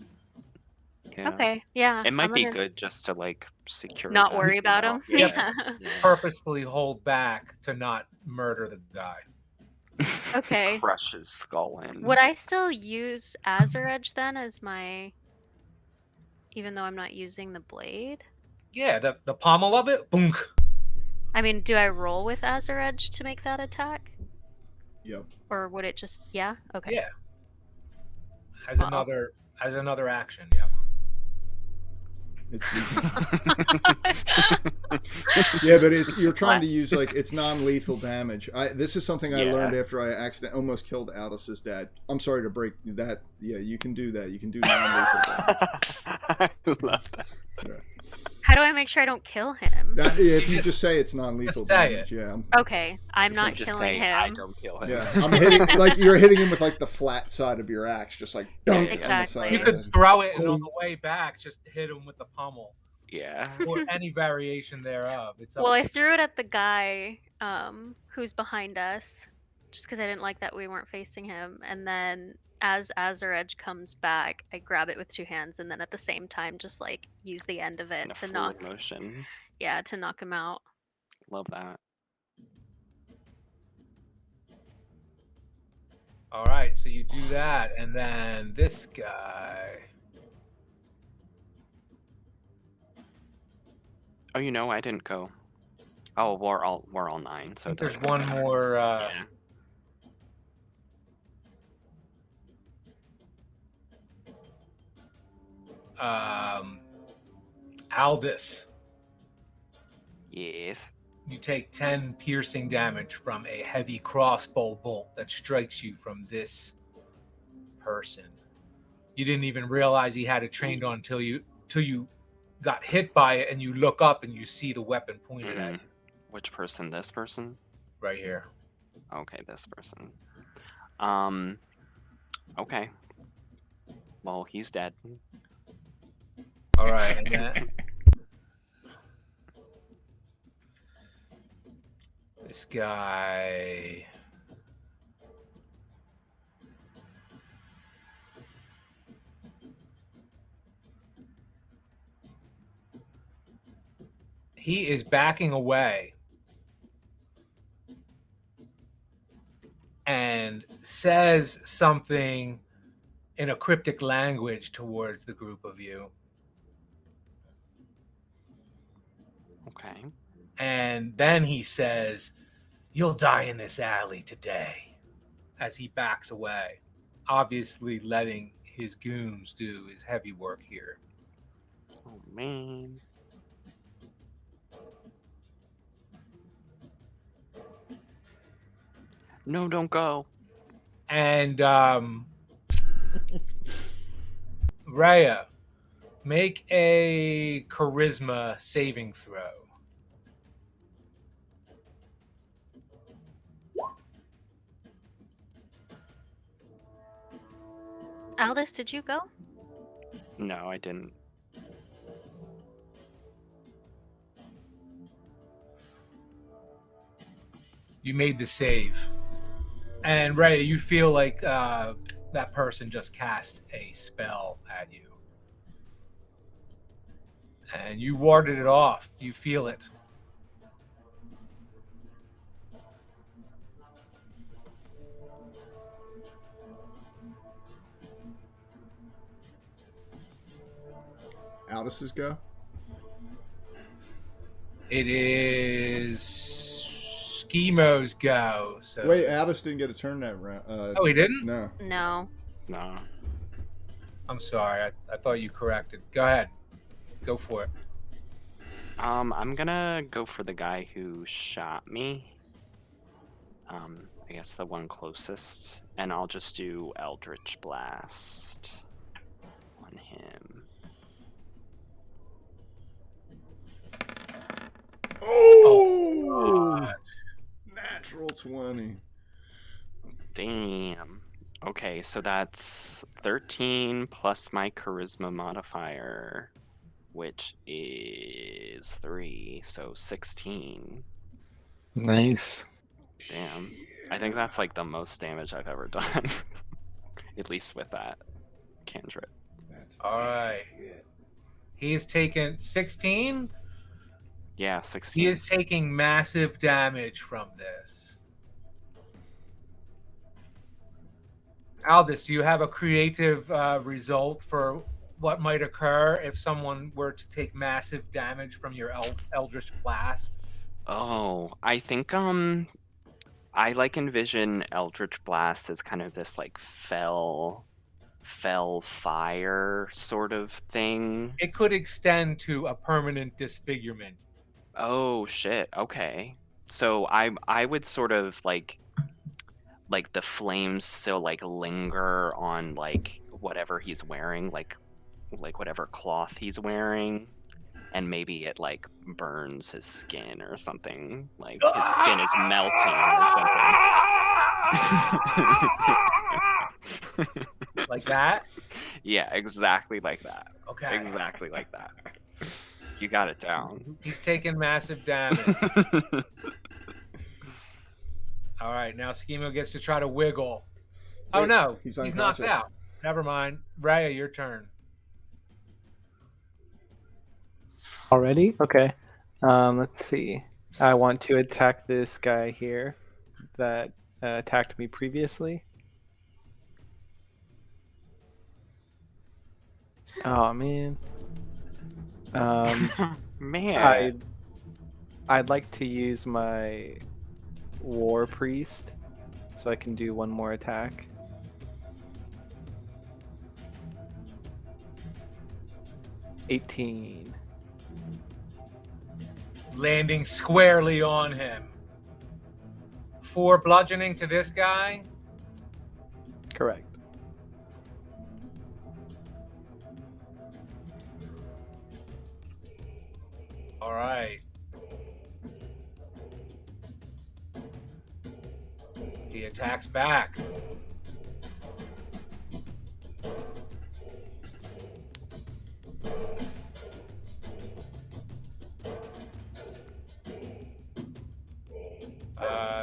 Yeah. Okay, yeah. It might I'm be gonna good just to like secure. not them, worry you about know? him. Yeah. Yeah. Purposefully hold back to not murder the guy. Okay. Crush his skull in. Would I still use Azure Edge then as my, even though I'm not using the blade? Yeah, the pommel of it. Boonk. I mean, do I roll with Azure Edge to make that attack? Yep. Or would it just, yeah? Okay. Yeah. As Wow. another action. Yeah. It's yeah, but you're trying to use like it's non-lethal damage. This is something I learned after I accidentally almost killed Alice's dad. I'm sorry to break that. Yeah, you can do that. You can do non-lethal damage. I love that. Yeah. How do I make sure I don't kill him? If you just say it's non-lethal Just say damage, yeah. Okay, I'm not Just killing say, I him. don't kill him. Yeah, I'm hitting like you're hitting him with like the flat side of your axe, just like dunk on the Exactly. side. You could throw it, and on the way back, just hit him with the pommel Yeah. or any variation thereof. It's up Well, to I threw it at the guy who's behind us, just because I didn't like that we weren't facing him. And then as Azure Edge comes back, I grab it with 2 hands, and then at the same time, just like use the end of it In a to fluid knock. motion. Yeah, to knock him out. Love that. All right, so you do that, and then this guy. Oh, you know, I didn't go. Oh, we're all 9, I so think it there's doesn't one matter. more. Yeah. Aldous. Yes. You take 10 piercing damage from a heavy crossbow bolt that strikes you from this person. You didn't even realize he had it trained on until you got hit by it, and you look up and you see the weapon pointed at you Which person? This person? right here. Okay, this person. Okay. Well, he's dead. All right, and This guy. He is backing away and says something in a cryptic language towards the group of you. Okay. And then he says, "You'll die in this alley today," as he backs away, obviously letting his goons do his heavy work here. Oh man. No, don't go. And Rhea, make a charisma saving throw. Aldous, did you go? No, I didn't. You made the save. And Rhea, you feel like that person just cast a spell at you. And you warded it off. You feel it. Aldis's go. It is Schemo's go. So Wait, Aldis didn't get a turn that round. Oh, he didn't? No. No. No. I'm sorry. I thought you corrected. Go ahead. Go for it. I'm gonna go for the guy who shot me. I guess the one closest, and I'll just do Eldritch Blast on him. Oh! Natural 20. Damn. Okay, so that's 13 plus my charisma modifier, which is 3, so 16. Nice. Damn. I think that's like the most damage I've ever done. At least with that cantrip. That's All right. shit. He's taken 16. Yeah, He 16. is taking massive damage from this. Aldous, do you have a creative result for what might occur if someone were to take massive damage from your Eldritch Blast? Oh, I think I like envision Eldritch Blast as kind of this like fell fire sort of thing. It could extend to a permanent disfigurement. Oh shit. Okay. So I would sort of like the flames still like linger on like whatever he's wearing, like whatever cloth he's wearing, and maybe it like burns his skin or something. Like his skin is melting or something. Like that? Yeah, exactly like that. Okay. Exactly like that. You got it down. He's taking massive damage. All right, now Schemo gets to try to wiggle. Oh Wait, no, he's knocked unconscious. out. Never mind. Raya, your turn. Already? Okay. Let's see. I want to attack this guy here that attacked me previously. Oh man. Man. I'd like to use my War Priest so I can do one more attack. $18. Landing squarely on him. 4 bludgeoning to this guy. Correct. All right. He attacks back.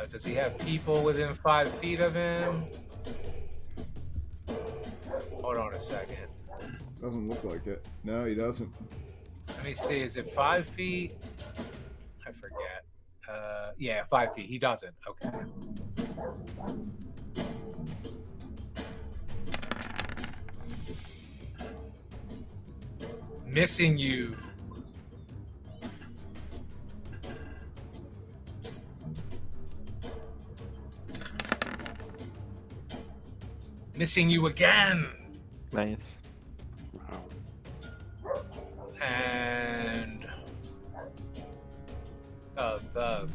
Does he have people within 5 feet of him? Hold on a second. Doesn't look like it. No, he doesn't. Let me see. Is it 5 feet? I forget. Yeah, 5 feet. He doesn't. Okay. Missing you. Missing you again. Nice. And thug.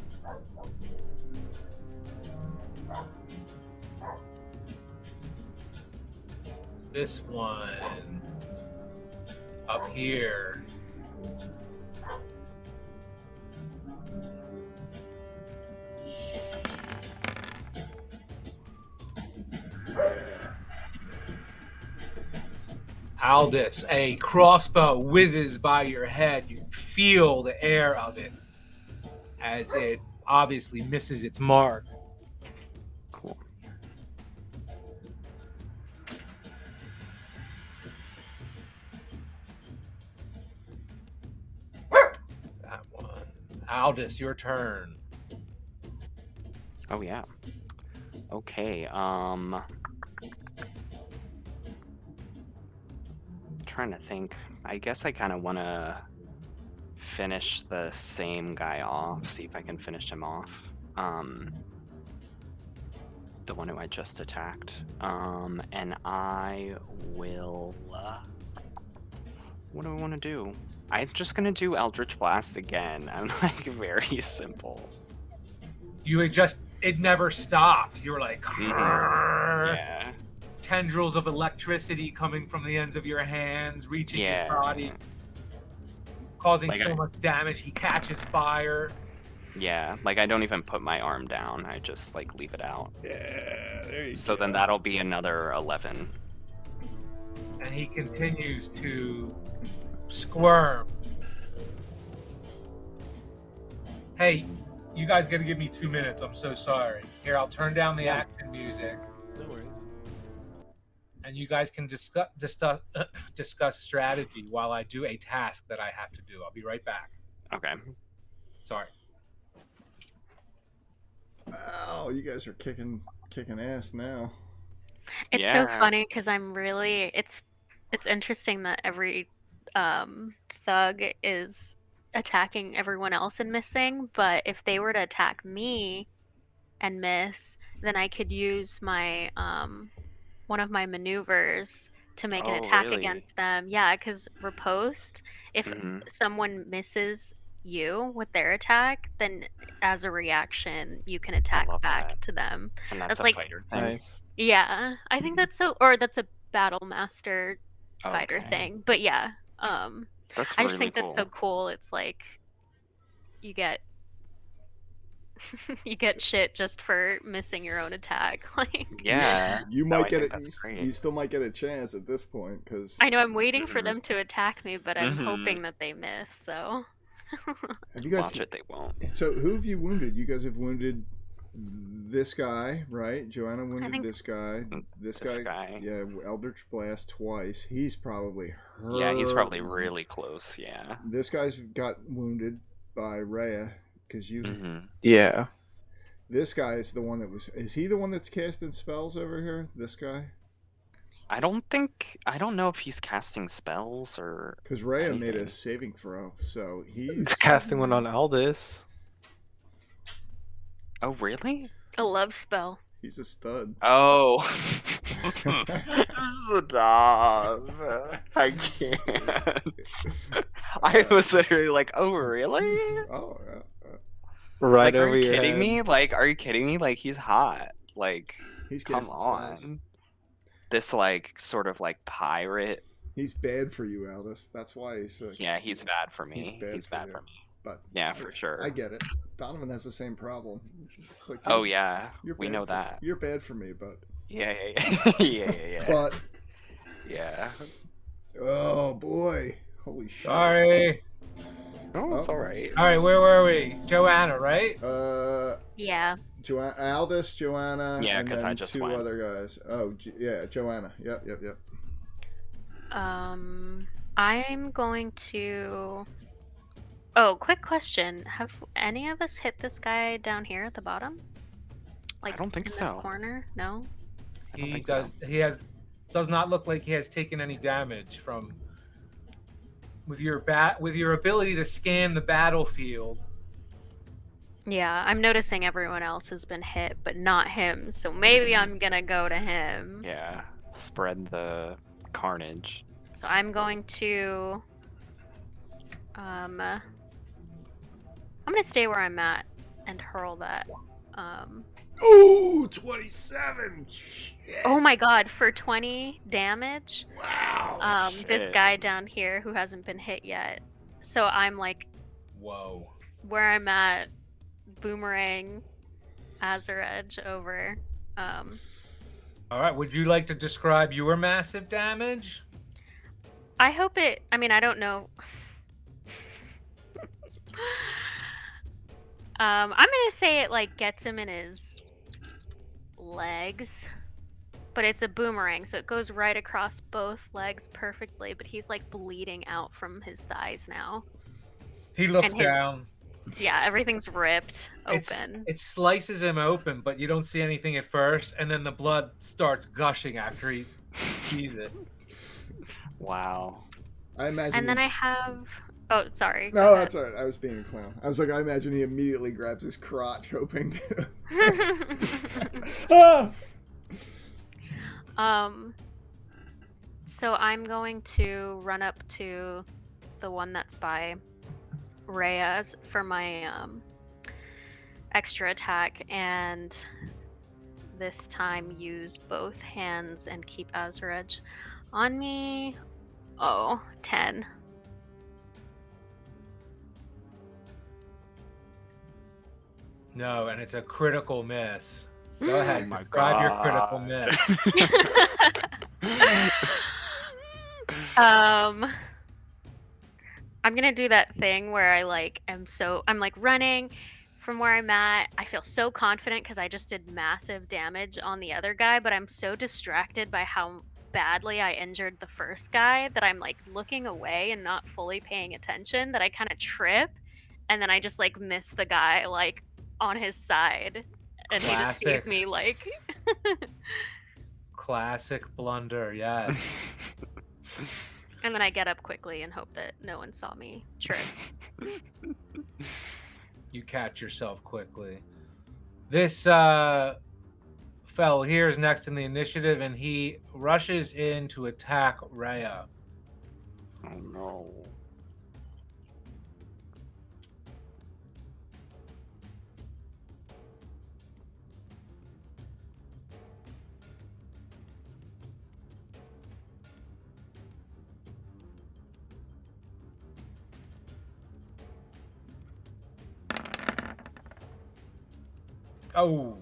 This one up here. Aldous, a crossbow whizzes by your head. You feel the air of it as it obviously misses its mark. Cool. That one. Aldous, your turn. Oh yeah. Okay. Trying to think. I guess I kind of want to finish the same guy off. See if I can finish him off. The one who I just attacked. And I will. What do I want to do? I'm just gonna do Eldritch Blast again. I'm like very simple. You had just, it never stopped. You were like, Yeah. tendrils of electricity coming from the ends of your hands, reaching Yeah. your body, causing Like so much damage. He catches fire. Yeah, like I don't even put my arm down. I just like leave it out. Yeah, there you So go. then that'll be another 11. And he continues to squirm. Hey, you guys gotta give me 2 minutes. I'm so sorry. Here, I'll turn down the action music, No worries. and you guys can discuss strategy while I do a task that I have to do. I'll be right back. Okay. Sorry. Wow, you guys are kicking ass now. It's so Yeah. funny because I'm really it's interesting that every thug is attacking everyone else and missing, but if they were to attack me and miss, then I could use my one of my maneuvers to make an Oh, attack really? against them. Yeah, because riposte, if hmm someone misses you with their attack, then as a reaction, you can I attack love back that. to them. And that's That's a like, fighter thing. Nice. yeah, I think that's so, or that's a battle master fighter Okay. thing. But yeah, That's I just really think that's so cool. cool. It's like you get you get shit just for missing your own attack. Like, Yeah. You No, might I get think it. that's You great. still might get a chance at this point because I know I'm waiting for Mhm. them to attack me, but I'm Mhm. hoping that they miss. So have you guys? Watch it, they won't. So who have you wounded? You guys have wounded this guy, right? Joanna wounded think- this guy. This This guy. guy. Yeah, Eldritch Blast twice. He's probably hurt. Yeah, he's probably really close. Yeah. This guy's got wounded by Rhea because you. hmm Yeah. This guy is the one that was. Is he the one that's casting spells over here? This guy? I don't know if he's casting spells or Because Rhea made a anything. saving throw, so he's He's casting one on Aldous. Oh, really? a love spell. He's a stud. Oh. Stop. I can't. I was literally like, oh, really? Oh yeah. Right Like, over are you your kidding head. me? Like, are you kidding me? Like, he's hot. Like, He's come casting spells. on. This, like, sort of, like, pirate. He's bad for you, Aldous. That's why he's. Yeah, he's bad for me. He's bad for me. But Yeah, for sure. I get it. Donovan has the same problem. It's like, Oh, yeah. you're We bad know for- that. You're bad for me, but Yeah. Yeah. but Yeah. oh boy, holy shit! Sorry. Oh, it's all right. All right, where were we? Joanna, right? Yeah. Aldous, Joanna, Yeah, and 'cause then I just 2 went. other guys. Oh, yeah, Joanna. Yep. I'm going to. Oh, quick question. Have any of us hit this guy down here at the bottom? Like I don't think in this so. corner? No? I don't He think does. so. He does not look like he has taken any damage from with your ability to scan the battlefield. Yeah, I'm noticing everyone else has been hit, but not him. So maybe I'm gonna go to him. Yeah, spread the carnage. So I'm going to. I'm gonna stay where I'm at and hurl that. Ooh, 27. Shit. Oh my god, for 20 damage. Wow. This Shit. guy down here who hasn't been hit yet. So I'm like Whoa. where I'm at, boomerang Azure Edge over. All right. Would you like to describe your massive damage? I hope it. I mean, I don't know. I'm gonna say it like gets him in his legs, but it's a boomerang, so it goes right across both legs perfectly. But he's like bleeding out from his thighs now. He looks And his- down. Yeah, everything's ripped open. It slices him open, but you don't see anything at first, and then the blood starts gushing after he sees it. Wow. I imagine. And then I have. Oh, sorry. go No, ahead. that's alright. I was being a clown. I was like, I imagine he immediately grabs his crotch, hoping. Ah! So I'm going to run up to the one that's by Rhea's for my extra attack, and this time use both hands and keep Azure Edge on me. Oh, 10. No, and it's a critical miss. Go Oh ahead. my Describe your critical God. miss. I'm gonna do that thing where I'm like running from where I'm at. I feel so confident because I just did massive damage on the other guy, but I'm so distracted by how badly I injured the first guy that I'm like looking away and not fully paying attention that I kind of trip, and then I just like miss the guy like on his side, and he just sees Classic. me like. Classic blunder, yes. And then I get up quickly and hope that no one saw me trip. You catch yourself quickly. This fellow here is next in the initiative, and he rushes in to attack Rhea. Oh no. Oh,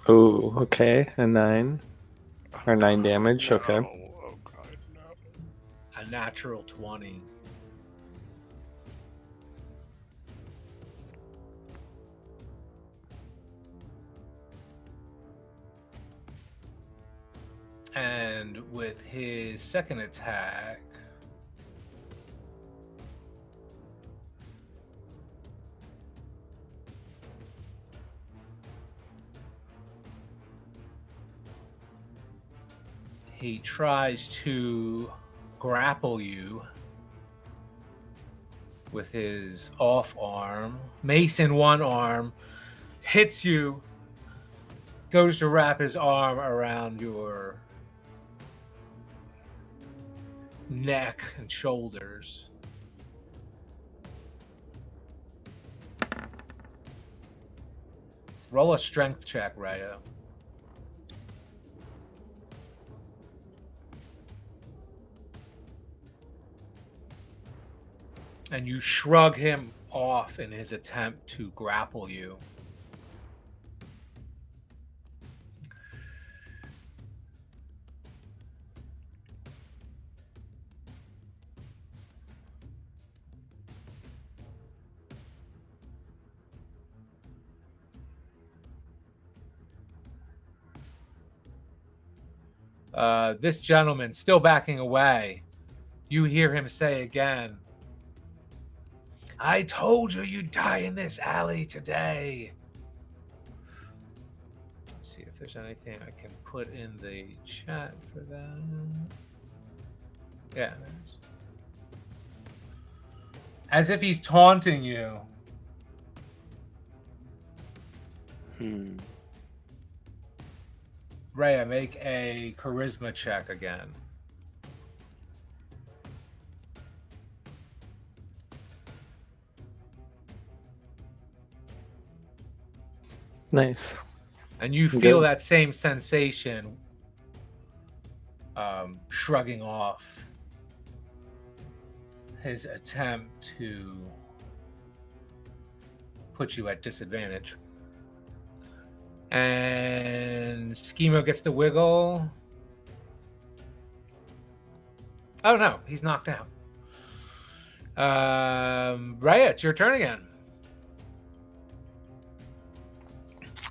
Ooh, okay. A 9. Or 9 damage, okay. Oh God, no. a natural 20. And with his second attack, he tries to grapple you with his off arm, mace in one arm, hits you, goes to wrap his arm around your neck and shoulders. Roll a strength check, Raya. And you shrug him off in his attempt to grapple you. This gentleman still backing away. You hear him say again, I told you you'd die in this alley today. Let's see if there's anything I can put in the chat for that. Yeah, there's. As if he's taunting you. Rhea, make a charisma check again. Nice. And you feel Good. that same sensation shrugging off his attempt to put you at disadvantage. And Schemo gets to wiggle. Oh no, he's knocked out. Rhea, it's your turn again.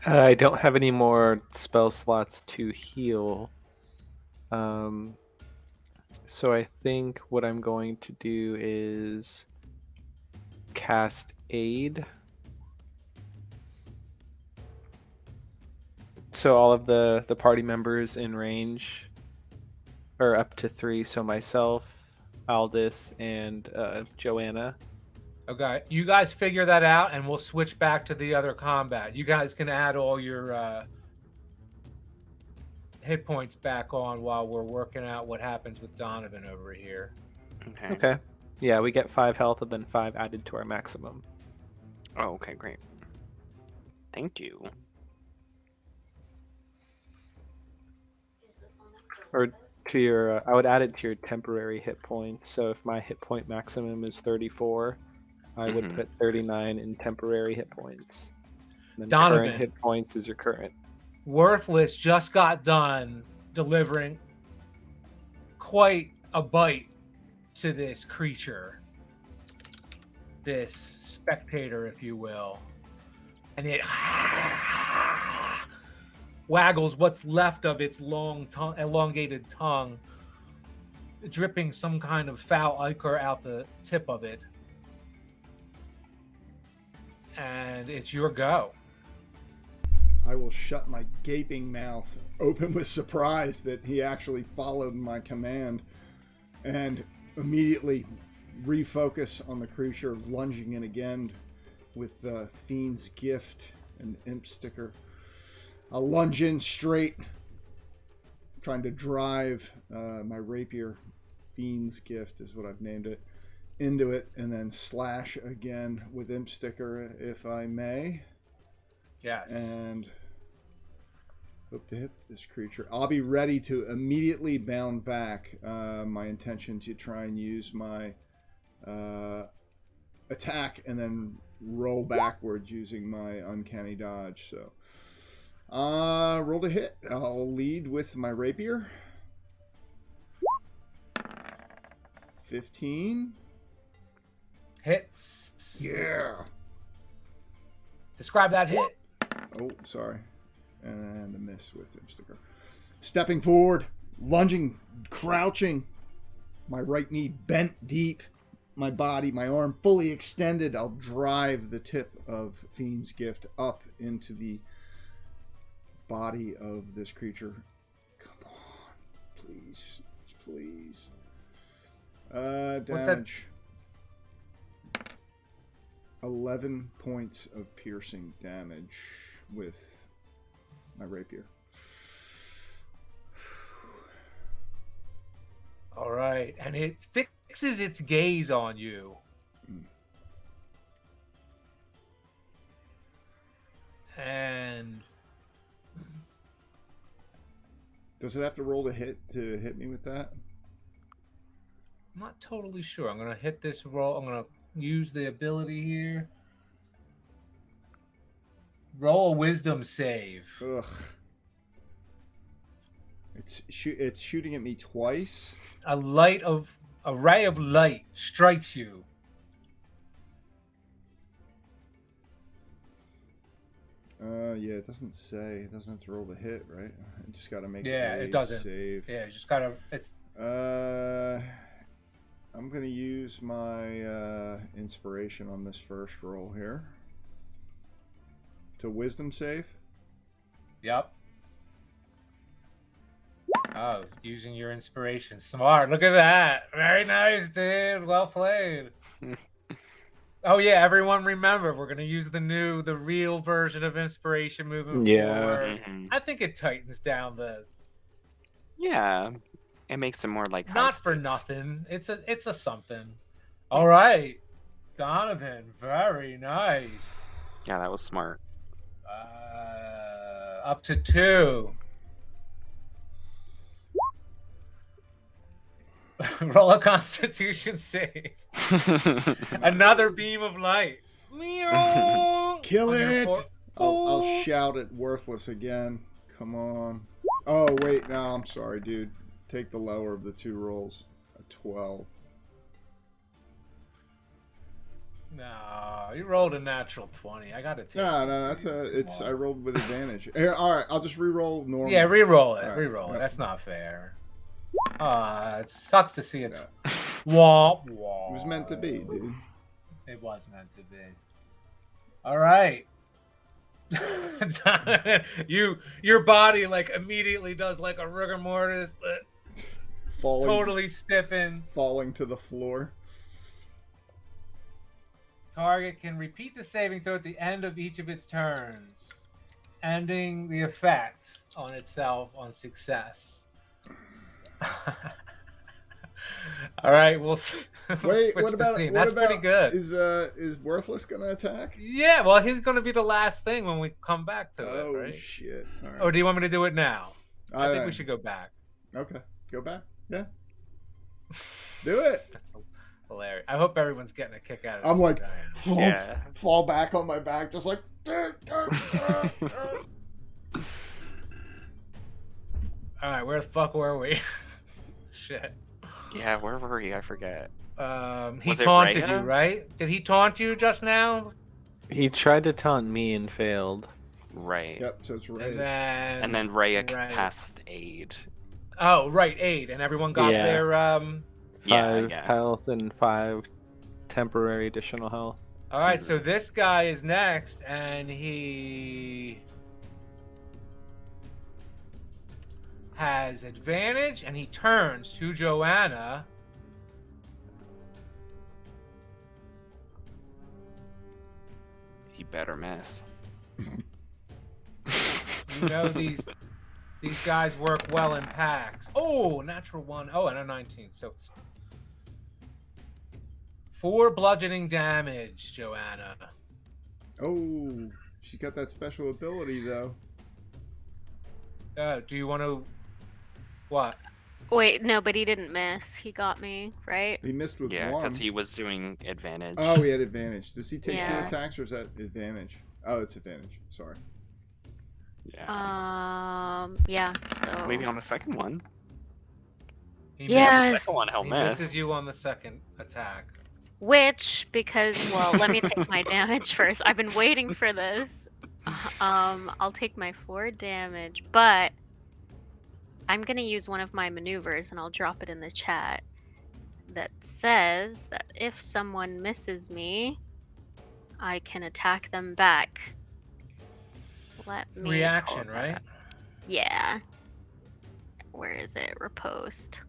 I don't have any more spell slots to heal. So I think what I'm going to do is cast Aid. So all of the party members in range are up to 3. So myself, Aldous, and Joanna. Okay, you guys figure that out, and we'll switch back to the other combat. You guys can add all your hit points back on while we're working out what happens with Donovan over here. Okay. Yeah, we get 5 health and then 5 added to our maximum. Oh, okay, great. Thank you. Or to your, I would add it to your temporary hit points. So if my hit point maximum is 34, I would put 39 in temporary hit points. And then Donovan. current hit points is your current. Worthless just got done delivering quite a bite to this creature, this spectator, if you will, and it waggles what's left of its long tongue, elongated tongue, dripping some kind of foul ichor out the tip of it. And it's your go. I will shut my gaping mouth open with surprise that he actually followed my command and immediately refocus on the creature, lunging in again with Fiend's Gift and Imp Sticker. I'll lunge in straight, trying to drive my rapier, Fiend's Gift is what I've named it, into it, and then slash again with Imp Sticker if I may. Yes. And hope to hit this creature. I'll be ready to immediately bound back. My intention to try and use my attack and then roll backwards using my uncanny dodge. So, roll to hit. I'll lead with my rapier. 15. Hits. Yeah. Describe that hit. Oh, sorry. And a miss with Imp Sticker. Stepping forward, lunging, crouching. My right knee bent deep. My body, my arm fully extended. I'll drive the tip of Fiend's Gift up into the body of this creature. Come on. Please. Please. Damage. 11 points of piercing damage with my rapier. All right, and it fixes its gaze on you. And does it have to roll to hit me with that? I'm not totally sure. I'm going to hit this roll. I'm going to use the ability here. Roll a wisdom save. Ugh. It's shooting at me twice. A ray of light strikes you. Yeah, it doesn't say. It doesn't have to roll the hit, right? I just got to make Yeah, a it doesn't. save. Yeah, you just gotta. It's I'm gonna use my inspiration on this first roll here. It's a wisdom save. Yep. Oh, using your inspiration. Smart. Look at that. Very nice, dude. Well played. Oh yeah, everyone remember, we're gonna use the real version of inspiration moving forward. Mhm. I think it tightens down the Yeah, it makes it more like high not for stakes. nothing. It's a something. All right. Donovan, very nice. Yeah, that was smart. Up to 2. Roll a Constitution save. Another beam of light. Kill On your it! I'll shout it worthless again. Come on. Oh, wait. No, I'm sorry, dude. Take the lower of the 2 rolls. A 12. No, you rolled a natural 20. I gotta take No, it. I rolled with advantage. Here, all right, I'll just re-roll normal. Yeah, re-roll it. All right, Re-roll it. yep. That's not fair. It sucks to see it. Yeah. Womp womp. It was meant to be, dude. It was meant to be. All right. Your body like immediately does like a rigor mortis, totally stiffens. Falling to the floor. Target can repeat the saving throw at the end of each of its turns, ending the effect on itself on success. All right, we'll Wait, switch what the about scene. what That's about pretty good. Is Worthless gonna attack? Yeah, well, he's going to be the last thing when we come back to it, right? Shit! All right. Or do you want me to do it now? I think we right. should go back. Okay, go back. Yeah, do it. That's hilarious. I hope everyone's getting a kick out of this. I'm like, Yeah. fall back on my back, just like. All right, where the fuck were we? Shit. Yeah, where were we? I forget. He Was it taunted Rhea? you, right? Did he taunt you just now? He tried to taunt me and failed. Right. Yep. So it's raised. And then Rhea Right. cast aid. Oh, right, 8, and everyone got Yeah. their Yeah, 5 yeah. health and 5 temporary additional health. All right, so this guy is next, and he has advantage, and he turns to Joanna. He better miss. You know these guys work well in packs. Oh, natural 1. Oh, and a 19. So 4 bludgeoning damage, Joanna. Oh, she got that special ability though. Do you want to? What? Wait, no, but he didn't miss. He got me, right? He missed with Yeah, 1. because he was doing advantage. Oh, he had advantage. Does he take 2 Yeah. attacks or is that advantage? Oh, it's advantage. Sorry. Yeah. Yeah. So Maybe on the second one. He Yes. The second one he'll He miss. misses you on the second attack. Which, because, well, let me take my damage first. I've been waiting for this. I'll take my 4 damage, but I'm gonna use one of my maneuvers and I'll drop it in the chat that says that if someone misses me, I can attack them back. Let me Reaction, pull that right? up. Yeah. Where is it? Riposte.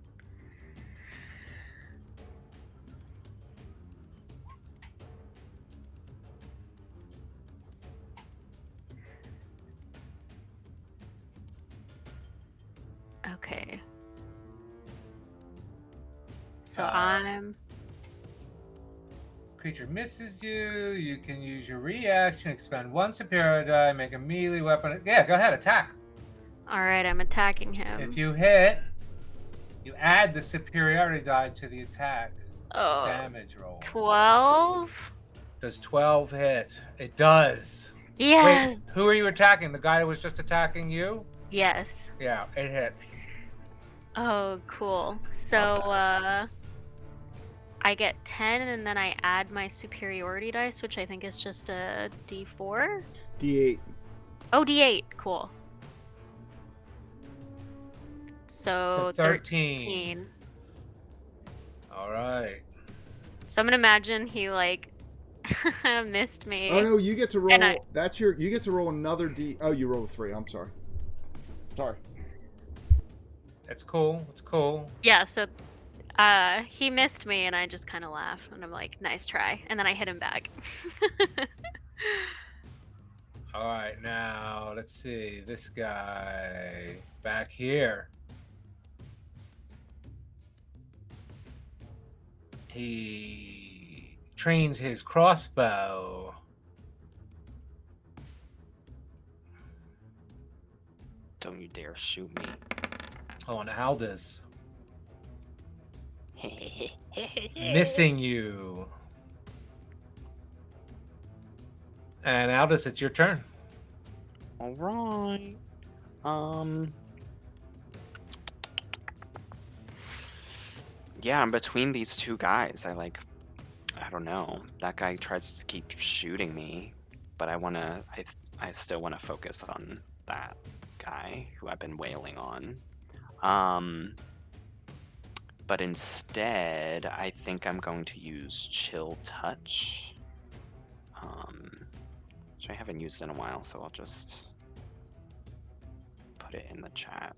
Okay. So I'm Creature misses you. You can use your reaction, expend 1 superior die, make a melee weapon. Yeah, go ahead, attack. alright, I'm attacking him. If you hit, you add the superiority die to the attack Oh, damage roll. 12? Does 12 hit? It does. Yes! Wait, who are you attacking? The guy that was just attacking you? Yes. Yeah, it hits. Oh, cool. So, I get 10 and then I add my superiority dice, which I think is just a d4. D8. Oh, D8. Cool. So 13. 13. All right. So I'm gonna imagine he like missed me. Oh no, you get to And I- roll. You get to roll another D. Oh, you roll a 3. I'm sorry. Sorry. That's cool. It's cool. Yeah, so he missed me and I just kind of laugh and I'm like, nice try. And then I hit him back. All right, now let's see. This guy back here. He trains his crossbow. Don't you dare shoot me. On Aldous. Missing you. And Aldous, it's your turn. All right. Yeah, I'm between these two guys. I don't know. That guy tries to keep shooting me, but I still wanna focus on that guy who I've been wailing on. But instead, I think I'm going to use Chill Touch. Which I haven't used in a while, so I'll just put it in the chat.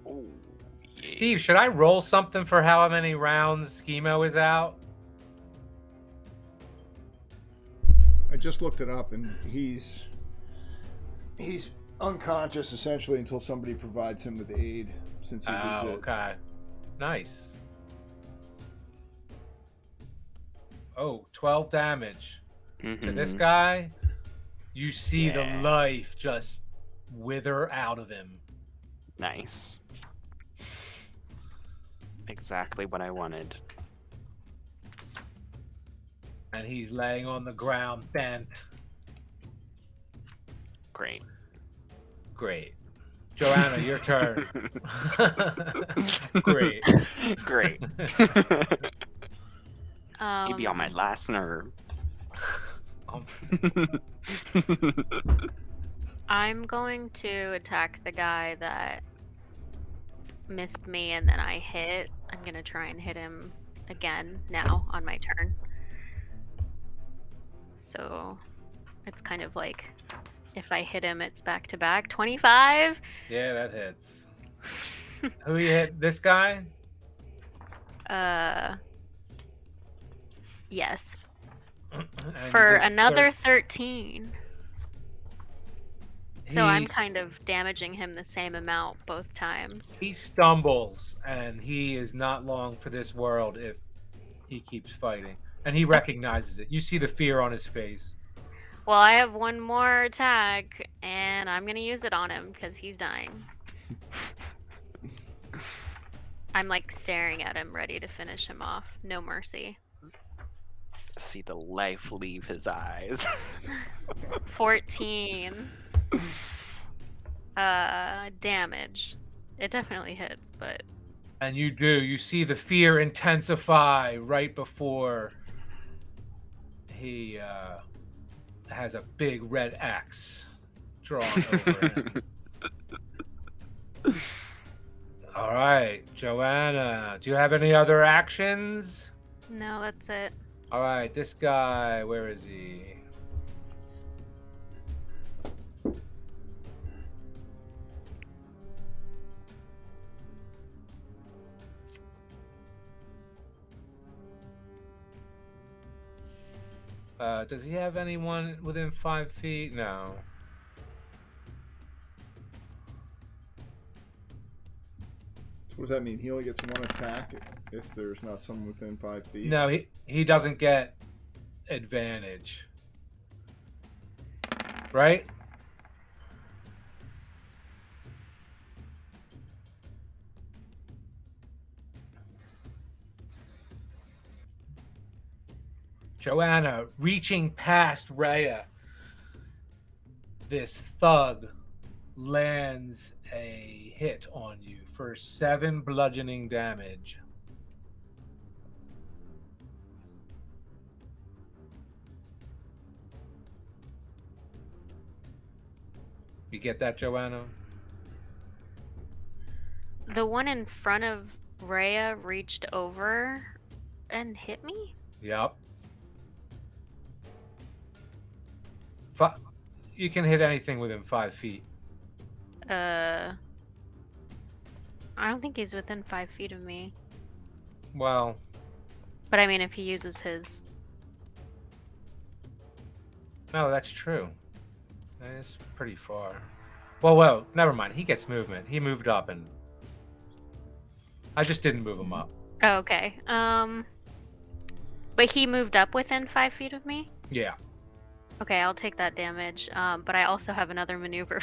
Oh, yeah. Steve, should I roll something for how many rounds Schemo is out? I just looked it up, and he's unconscious essentially until somebody provides him with aid. Since he was okay. Nice. Oh, 12 damage to this Mhm. guy. You see the Yeah. life just wither out of him. Nice. Exactly what I wanted. And he's laying on the ground bent. Great. Great. Joanna, your turn. Great. Great. You'd be on my Um, last nerve. Um, I'm going to attack the guy that missed me and then I hit. I'm gonna try and hit him again now on my turn. So it's kind of like if I hit him, it's back to back. 25. yeah, that hits. Who you hit? This guy? Yes. And you For did another 13. So I'm He's- kind of damaging him the same amount both times. He stumbles, and he is not long for this world if he keeps fighting. And he recognizes it. You see the fear on his face. Well, I have one more attack, and I'm gonna use it on him because he's dying. I'm like staring at him, ready to finish him off. No mercy. See the life leave his eyes. 14. Damage. It definitely hits, but And you do. You see the fear intensify right before he has a big red axe drawn over him. All right, Joanna, do you have any other actions? no, that's it. All right, this guy, where is he? Does he have anyone within 5 feet? No. So what does that mean? He only gets one attack if there's not someone within 5 feet. No, he doesn't get advantage. Right? Joanna, reaching past Rhea, this thug lands a hit on you for 7 bludgeoning damage. You get that, Joanna? The one in front of Rhea reached over and hit me? Yep. You can hit anything within 5 feet. I don't think he's within 5 feet of me. Well, But I mean, if he uses his... no, that's true. It's pretty far. Well, never mind. He gets movement. He moved up, and I just didn't move him up. Oh, okay. But he moved up within 5 feet of me? Yeah. Okay, I'll take that damage. But I also have another maneuver.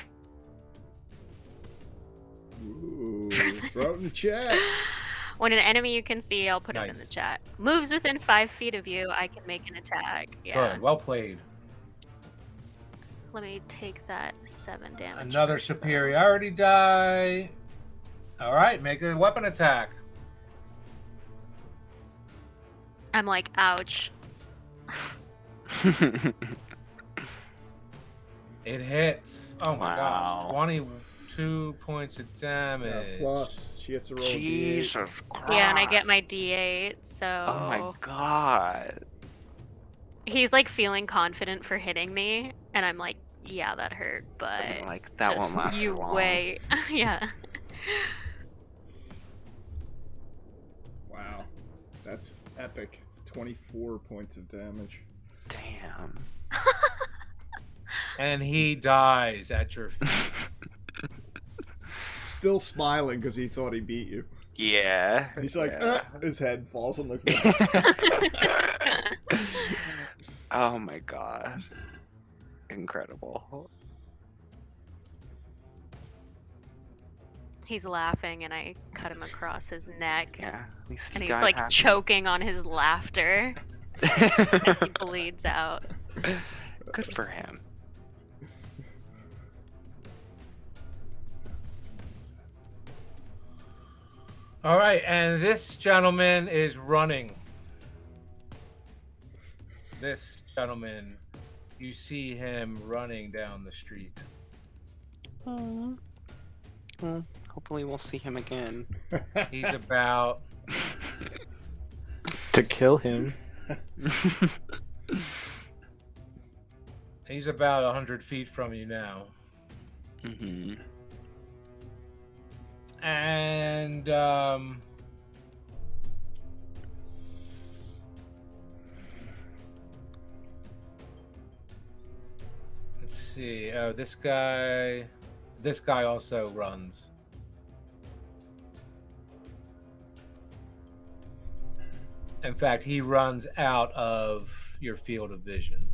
Ooh, throw it in the chat. When an enemy you can see, I'll put it in the Nice. chat. Moves within 5 feet of you, I can make an attack. Yeah. Good. Well played. Let me take that 7 damage. Another first, though. superiority die. All right, make a weapon attack. I'm like, ouch. It hits. Oh my Wow. gosh. 22 points of damage. Plus, she gets a roll. Jesus Christ. Yeah, and I get my D8, so... Oh my god. He's like feeling confident for hitting me, and I'm like, yeah, that hurt, but Like, that just won't last you for long. wait. Yeah. Wow, that's epic. 24 points of damage. Damn. And he dies at your feet. Still smiling because he thought he beat you. Yeah. He's like, yeah. his head falls on the ground. Oh my god. Incredible. He's laughing, and I cut him across his neck, Yeah. At least and he he's got like happy. choking on his laughter as he bleeds out. Good for him. All right, and this gentleman is running. This gentleman, you see him running down the street. Well, hopefully we'll see him again. He's about To kill him. he's about 100 feet from you now. Mm-hmm. And let's see. Oh, this guy also runs. In fact, he runs out of your field of vision.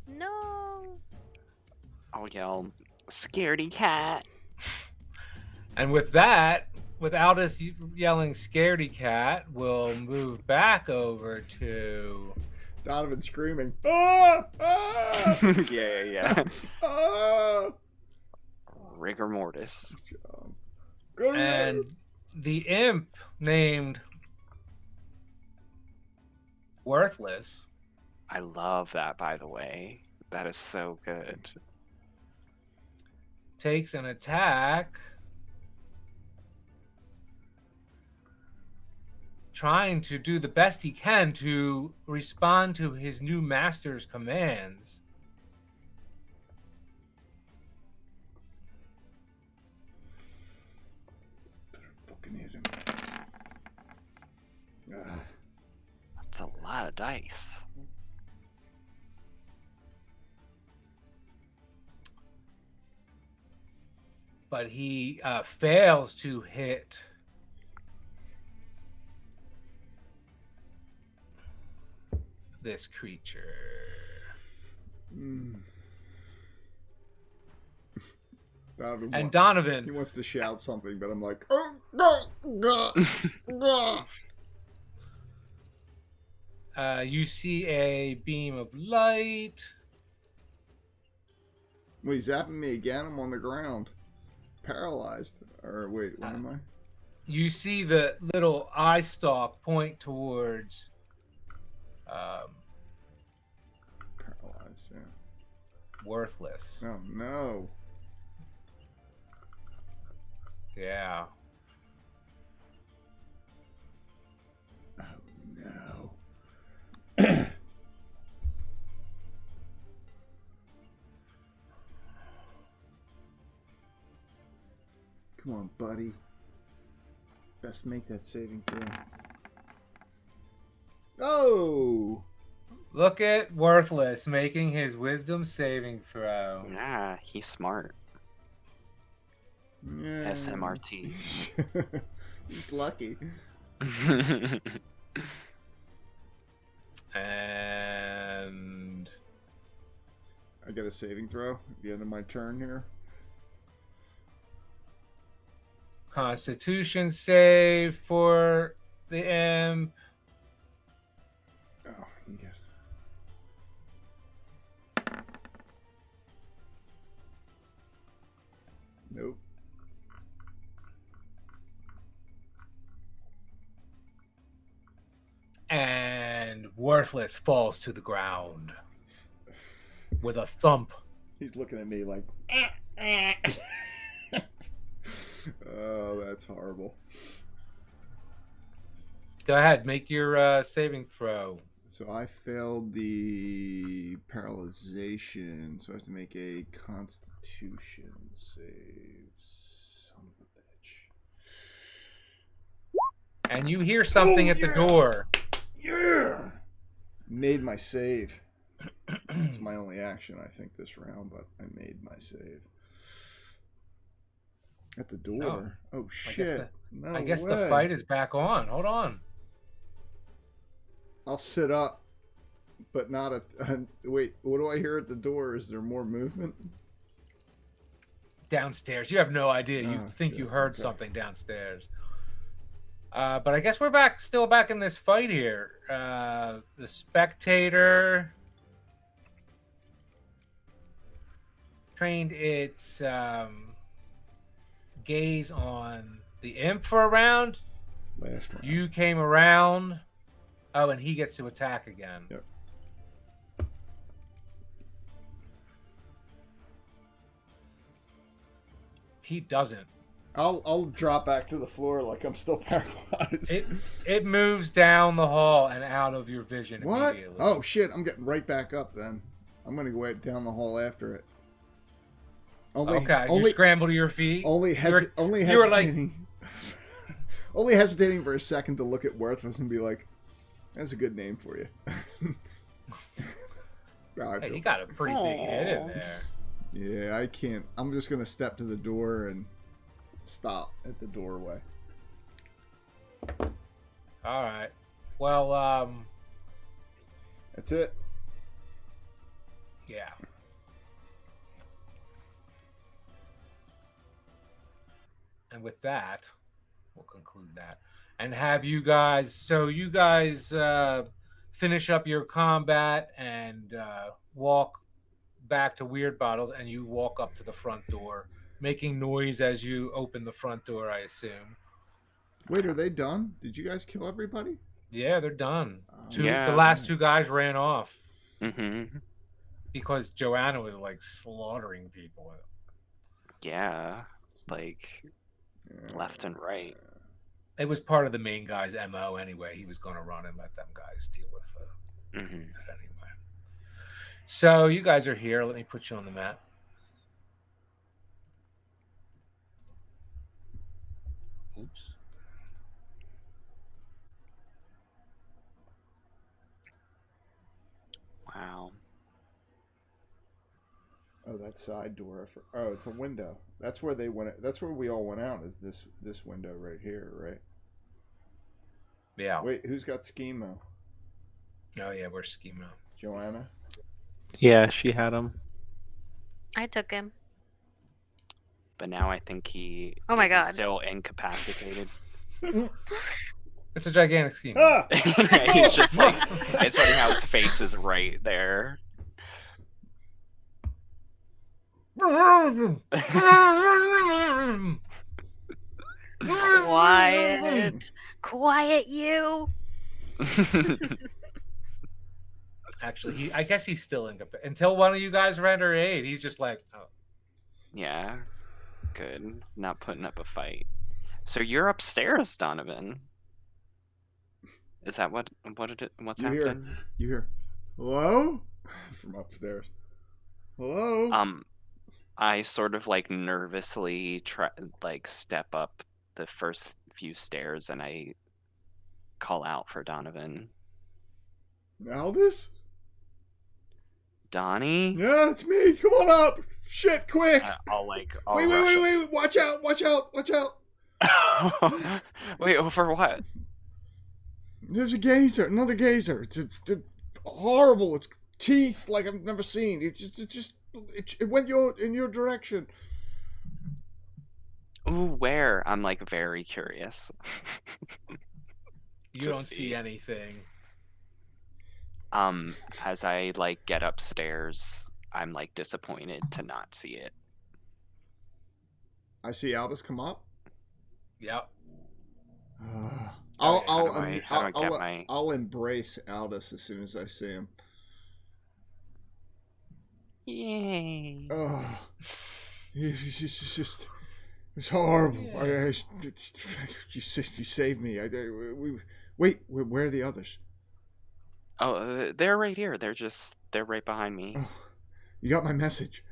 No. I'll yell, "Scaredy cat!" And with that, without us yelling "scaredy cat," we'll move back over to Donovan screaming, ah! Ah! yeah. Ah! Rigor mortis. Go to and the imp named Worthless I love that, by the way. That is so good. takes an attack trying to do the best he can to respond to his new master's commands. fucking hit him. Ah. That's a lot of dice. But he fails to hit this creature. Mm. Donovan, And he Donovan, wants to shout something, but I'm like, oh, no, no. you see a beam of light. Wait, he's zapping me again. I'm on the ground, paralyzed. Or wait, what am I? You see the little eye stalk point towards Paralyzed. Yeah. Worthless. Oh no. Yeah. Oh no. Come on, buddy. Best make that saving throw. Oh! Look at Worthless making his wisdom saving throw. Yeah, he's smart. Yeah. SMRT. He's lucky. And I get a saving throw at the end of my turn here. Constitution save for the imp. Oh, yes. Nope. And Worthless falls to the ground with a thump. He's looking at me like, oh, that's horrible. Go ahead, make your saving throw. So I failed the paralyzation, so I have to make a Constitution save. Son of a bitch. And you hear something at the door. Yeah! Made my save. It's my only action, I think, this round, but I made my save. At the door. Oh, shit. I guess the fight is back on. Hold on. I'll sit up, but not at... wait, what do I hear at the door? Is there more movement? Downstairs. You have no idea. You think shit. you heard Okay. something downstairs. But I guess we're still back in this fight here. The spectator trained its gaze on the imp for a round. Last round. You came around. Oh, and he gets to attack again. Yep. He doesn't. I'll drop back to the floor like I'm still paralyzed. It moves down the hall and out of your vision What? immediately. Oh shit! I'm getting right back up then. I'm gonna go down the hall after it. Okay, you scramble to your feet. Only hesitating. you were like- only hesitating for a second to look at Worthless and be like, "That's a good name for you." Hey, you got a pretty big head in there. Yeah, I can't. I'm just gonna step to the door and stop at the doorway. All right. Well, That's it. yeah. And with that, we'll conclude that. And have you guys, so you guys finish up your combat and walk back to Weird Bottles, and you walk up to the front door, making noise as you open the front door, I assume. Wait, are they done? Did you guys kill everybody? Yeah, they're done. Yeah. The last two guys ran off Mm-hmm. because Joanna was like slaughtering people. Yeah. Like left and right. It was part of the main guy's MO anyway. He was going to run and let them guys deal with Mm-hmm. it anyway. So you guys are here. Let me put you on the map. Oops. Wow. Oh, that side door. Oh, it's a window. That's where they went. That's where we all went out. Is this window right here, right? Yeah. Wait, who's got schemo? Oh yeah, we're schema. Joanna. Yeah, she had him. I took him. But now I think he Oh my is God. still incapacitated. It's a gigantic schema. Ah! He's just like, it's funny how his face is right there. Quiet. Quiet, you. Actually, I guess he's still incapacitated. Until one of you guys render aid, he's just like, oh. Yeah, good. Not putting up a fight. So you're upstairs, Donovan. Is that what's You hear? happening? You hear? Hello? From upstairs. Hello? I sort of like nervously step up the first few stairs and I call out for Donovan. Aldous? Donnie? Yeah, it's me. Come on up. Shit, quick. I'll Wait. Watch out. Wait, over what? There's a gazer. Another gazer. It's horrible. It's teeth like I've never seen. It went in your direction. Ooh, where? I'm like very curious. You don't see anything. As I like get upstairs, I'm like disappointed to not see it. I see Aldous come up. Yep. I'll embrace Aldous as soon as I see him. Yay. Oh, it's horrible. Yeah. You saved me. Wait, where are the others? Oh, they're right here. They're right behind me. Oh, you got my message.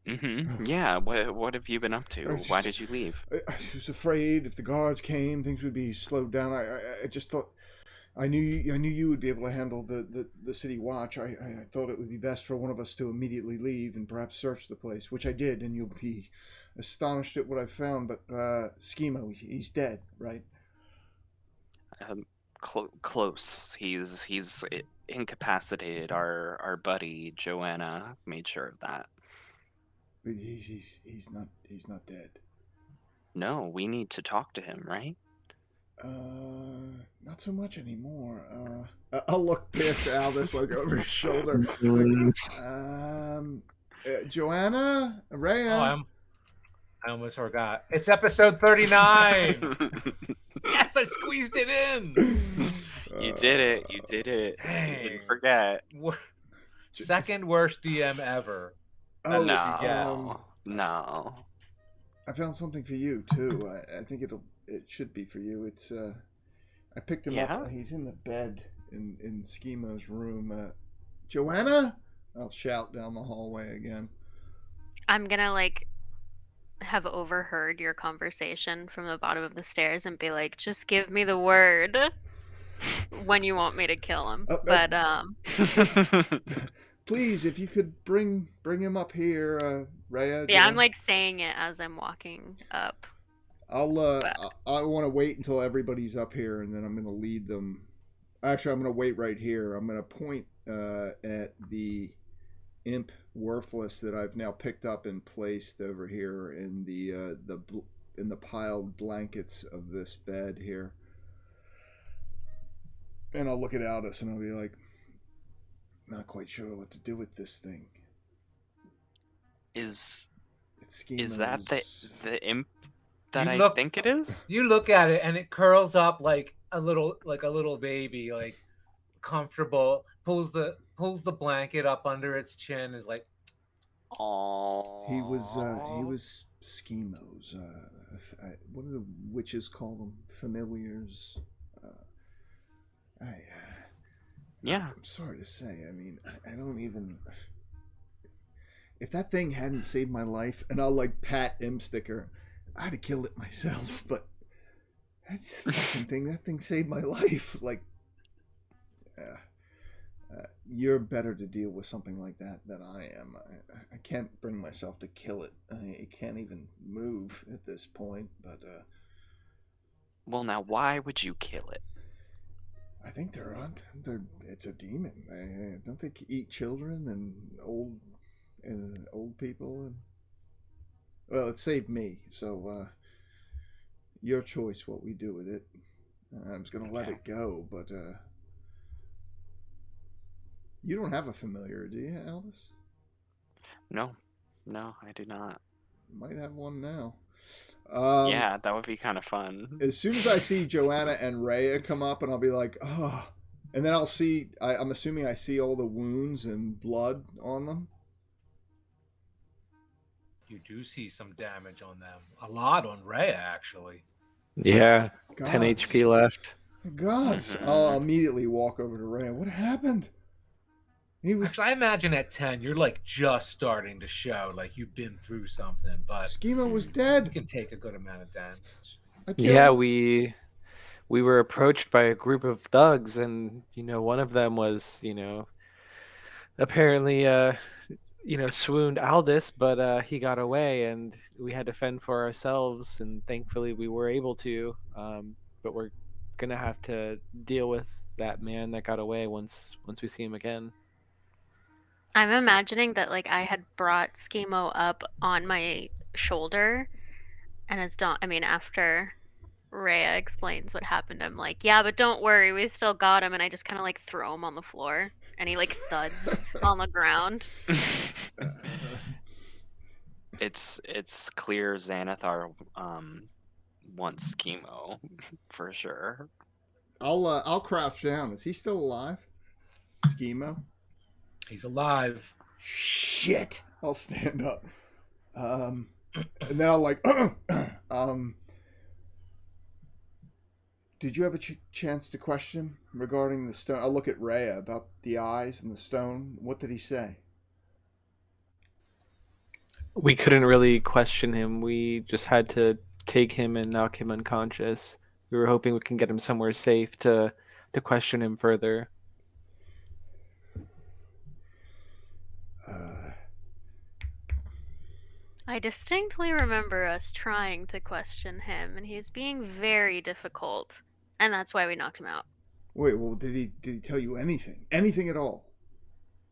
Mm-hmm. Yeah. What have you been up to? Why did you leave? I was afraid if the guards came, things would be slowed down. I just thought I knew you would be able to handle the city watch. I thought it would be best for one of us to immediately leave and perhaps search the place, which I did, and you'll be astonished at what I found. But Schemo, he's dead, right? Close. He's incapacitated. Our buddy Joanna made sure of that. He's not dead. No, we need to talk to him, right? Not so much anymore. I'll look past Aldous like over his shoulder. Joanna, Rhea. Oh, I almost forgot. It's episode 39. Yes, I squeezed it in. You did it. You didn't forget. Second worst DM ever. No. I found something for you too. I think it should be for you. It's I picked him up. He's in the bed in Schemo's room. Joanna? I'll shout down the hallway again. I'm gonna like have overheard your conversation from the bottom of the stairs and be like, just give me the word when you want me to kill him. Please, if you could bring him up here, Rhea. Yeah, I'm like saying it as I'm walking up. I want to wait until everybody's up here, and then I'm going to lead them. Actually, I'm going to wait right here. I'm going to point at the imp worthless that I've now picked up and placed over here in the piled blankets of this bed here. And I'll look at Aldous and I'll be like, not quite sure what to do with this thing. Is that the imp that think it is? You look at it and it curls up like a little baby, like comfortable. Pulls the blanket up under its chin. Is like, oh. He was Schemo's. What do the witches call them? Familiars. Yeah. I'm sorry to say. I mean, I don't even. If that thing hadn't saved my life, and I'll like pat M Sticker, I'd have killed it myself. But that's the fucking thing. That thing saved my life. Like, you're better to deal with something like that than I am. I can't bring myself to kill it. I can't even move at this point. But well, now why would you kill it? I think it's a demon. Don't they eat children and old people? Well, it saved me, so your choice what we do with it. I was gonna let it go, but you don't have a familiar, do you, Aldous? No, I do not. Might have one now. Yeah, that would be kind of fun. As soon as I see Joanna and Rhea come up, and I'll be like, oh, And then I'll see. I'm assuming I see all the wounds and blood on them. You do see some damage on them. A lot on Rhea, actually. Yeah, 10 Gods. HP left. Gods! I'll immediately walk over to Ray. What happened? He was. Actually, I imagine at 10, you're like just starting to show like you've been through something, but Schema was you dead. can take a good amount of damage. I killed Yeah, him. we were approached by a group of thugs, and one of them was apparently swooned Aldous, but he got away, and we had to fend for ourselves, and thankfully we were able to. But we're gonna have to deal with that man that got away once we see him again. I'm imagining that like I had brought Schemo up on my shoulder, and after Rhea explains what happened, I'm like, yeah, but don't worry, we still got him, and I just kind of like throw him on the floor, and he like thuds on the ground. It's clear Xanathar wants chemo for sure. I'll crouch down. Is he still alive? Schemo? He's alive. Shit! I'll stand up. And then I'll like, did you have a chance to question him regarding the stone? I'll look at Rhea about the eyes and the stone. What did he say? We couldn't really question him. We just had to take him and knock him unconscious. We were hoping we can get him somewhere safe to question him further. I distinctly remember us trying to question him, and he was being very difficult, and that's why we knocked him out. Wait, well, did he tell you anything? Anything at all?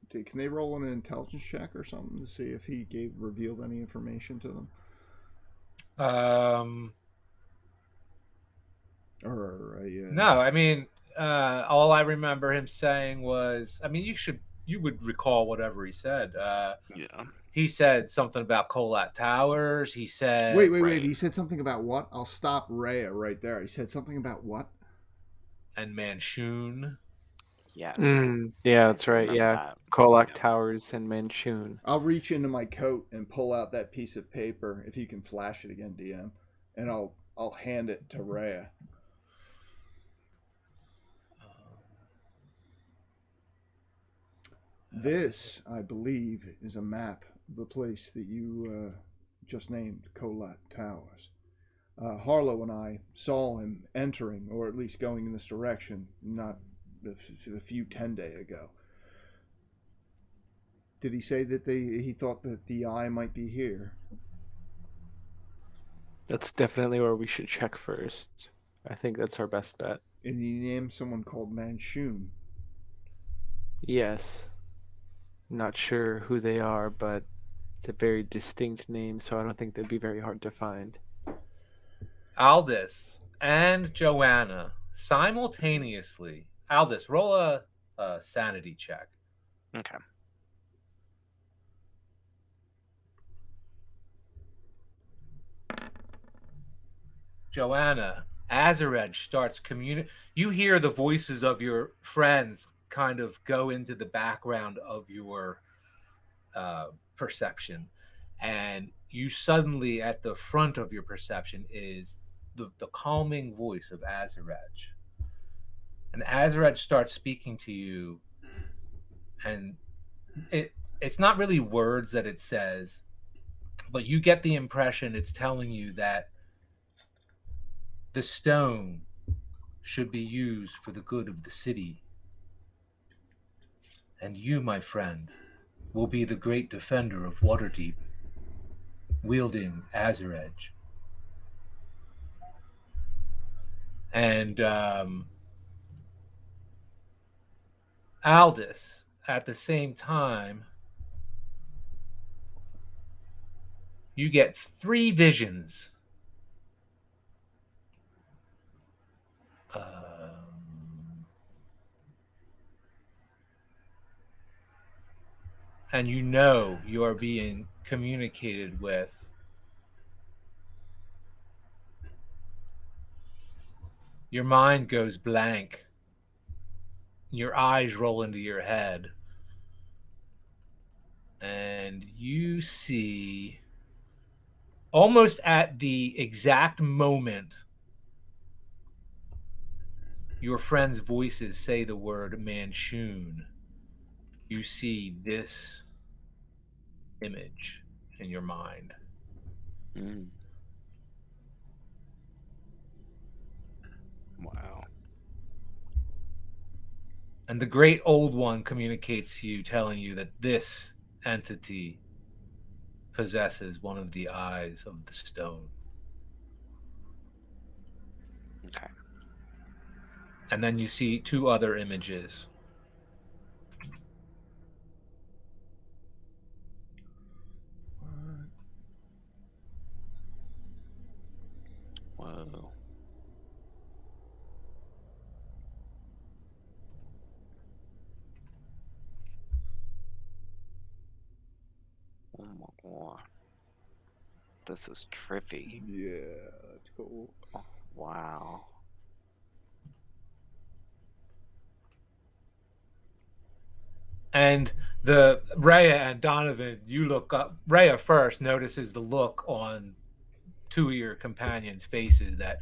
Can they roll an intelligence check or something to see if he revealed any information to them? No, I mean, all I remember him saying was, I mean, you would recall whatever he said. Yeah. He said something about Colat Towers. He said, Wait. He said something about what? I'll stop Rhea right there. He said something about what? And Manchun. Yes. Yeah, that's right. Remember Yeah, that. Kolak Yeah. Towers and Manchun. I'll reach into my coat and pull out that piece of paper, if you can flash it again, DM, and I'll hand it to Rhea. This, I believe, is a map of the place that you just named, Colat Towers. Harlow and I saw him entering, or at least going in this direction, not a few 10 days ago. Did he say that he thought that the eye might be here? That's definitely where we should check first. I think that's our best bet. And he named someone called Manchun. Yes. Not sure who they are, but it's a very distinct name, so I don't think they'd be very hard to find. Aldous and Joanna simultaneously. Aldous, roll a sanity check. Okay. Joanna, Azarej starts You hear the voices of your friends kind of go into the background of your perception, and you suddenly, at the front of your perception, is the calming voice of Azarej. And Azarej starts speaking to you, and it's not really words that it says, but you get the impression it's telling you that the stone should be used for the good of the city. And you, my friend, will be the great defender of Waterdeep, wielding Azarej. And Aldous, at the same time, you get 3 visions. And you know you are being communicated with. Your mind goes blank. your eyes roll into your head, and you see, almost at the exact moment your friends' voices say the word Manchun, you see this image in your mind. Mm. Wow. And the great old one communicates to you, telling you that this entity possesses one of the eyes of the stone. Okay. And then you see two other images. Whoa. Oh my god. This is trippy. Yeah, that's cool. Oh, wow. And the Rhea and Donovan, you look up. Rhea first notices the look on two of your companions' faces that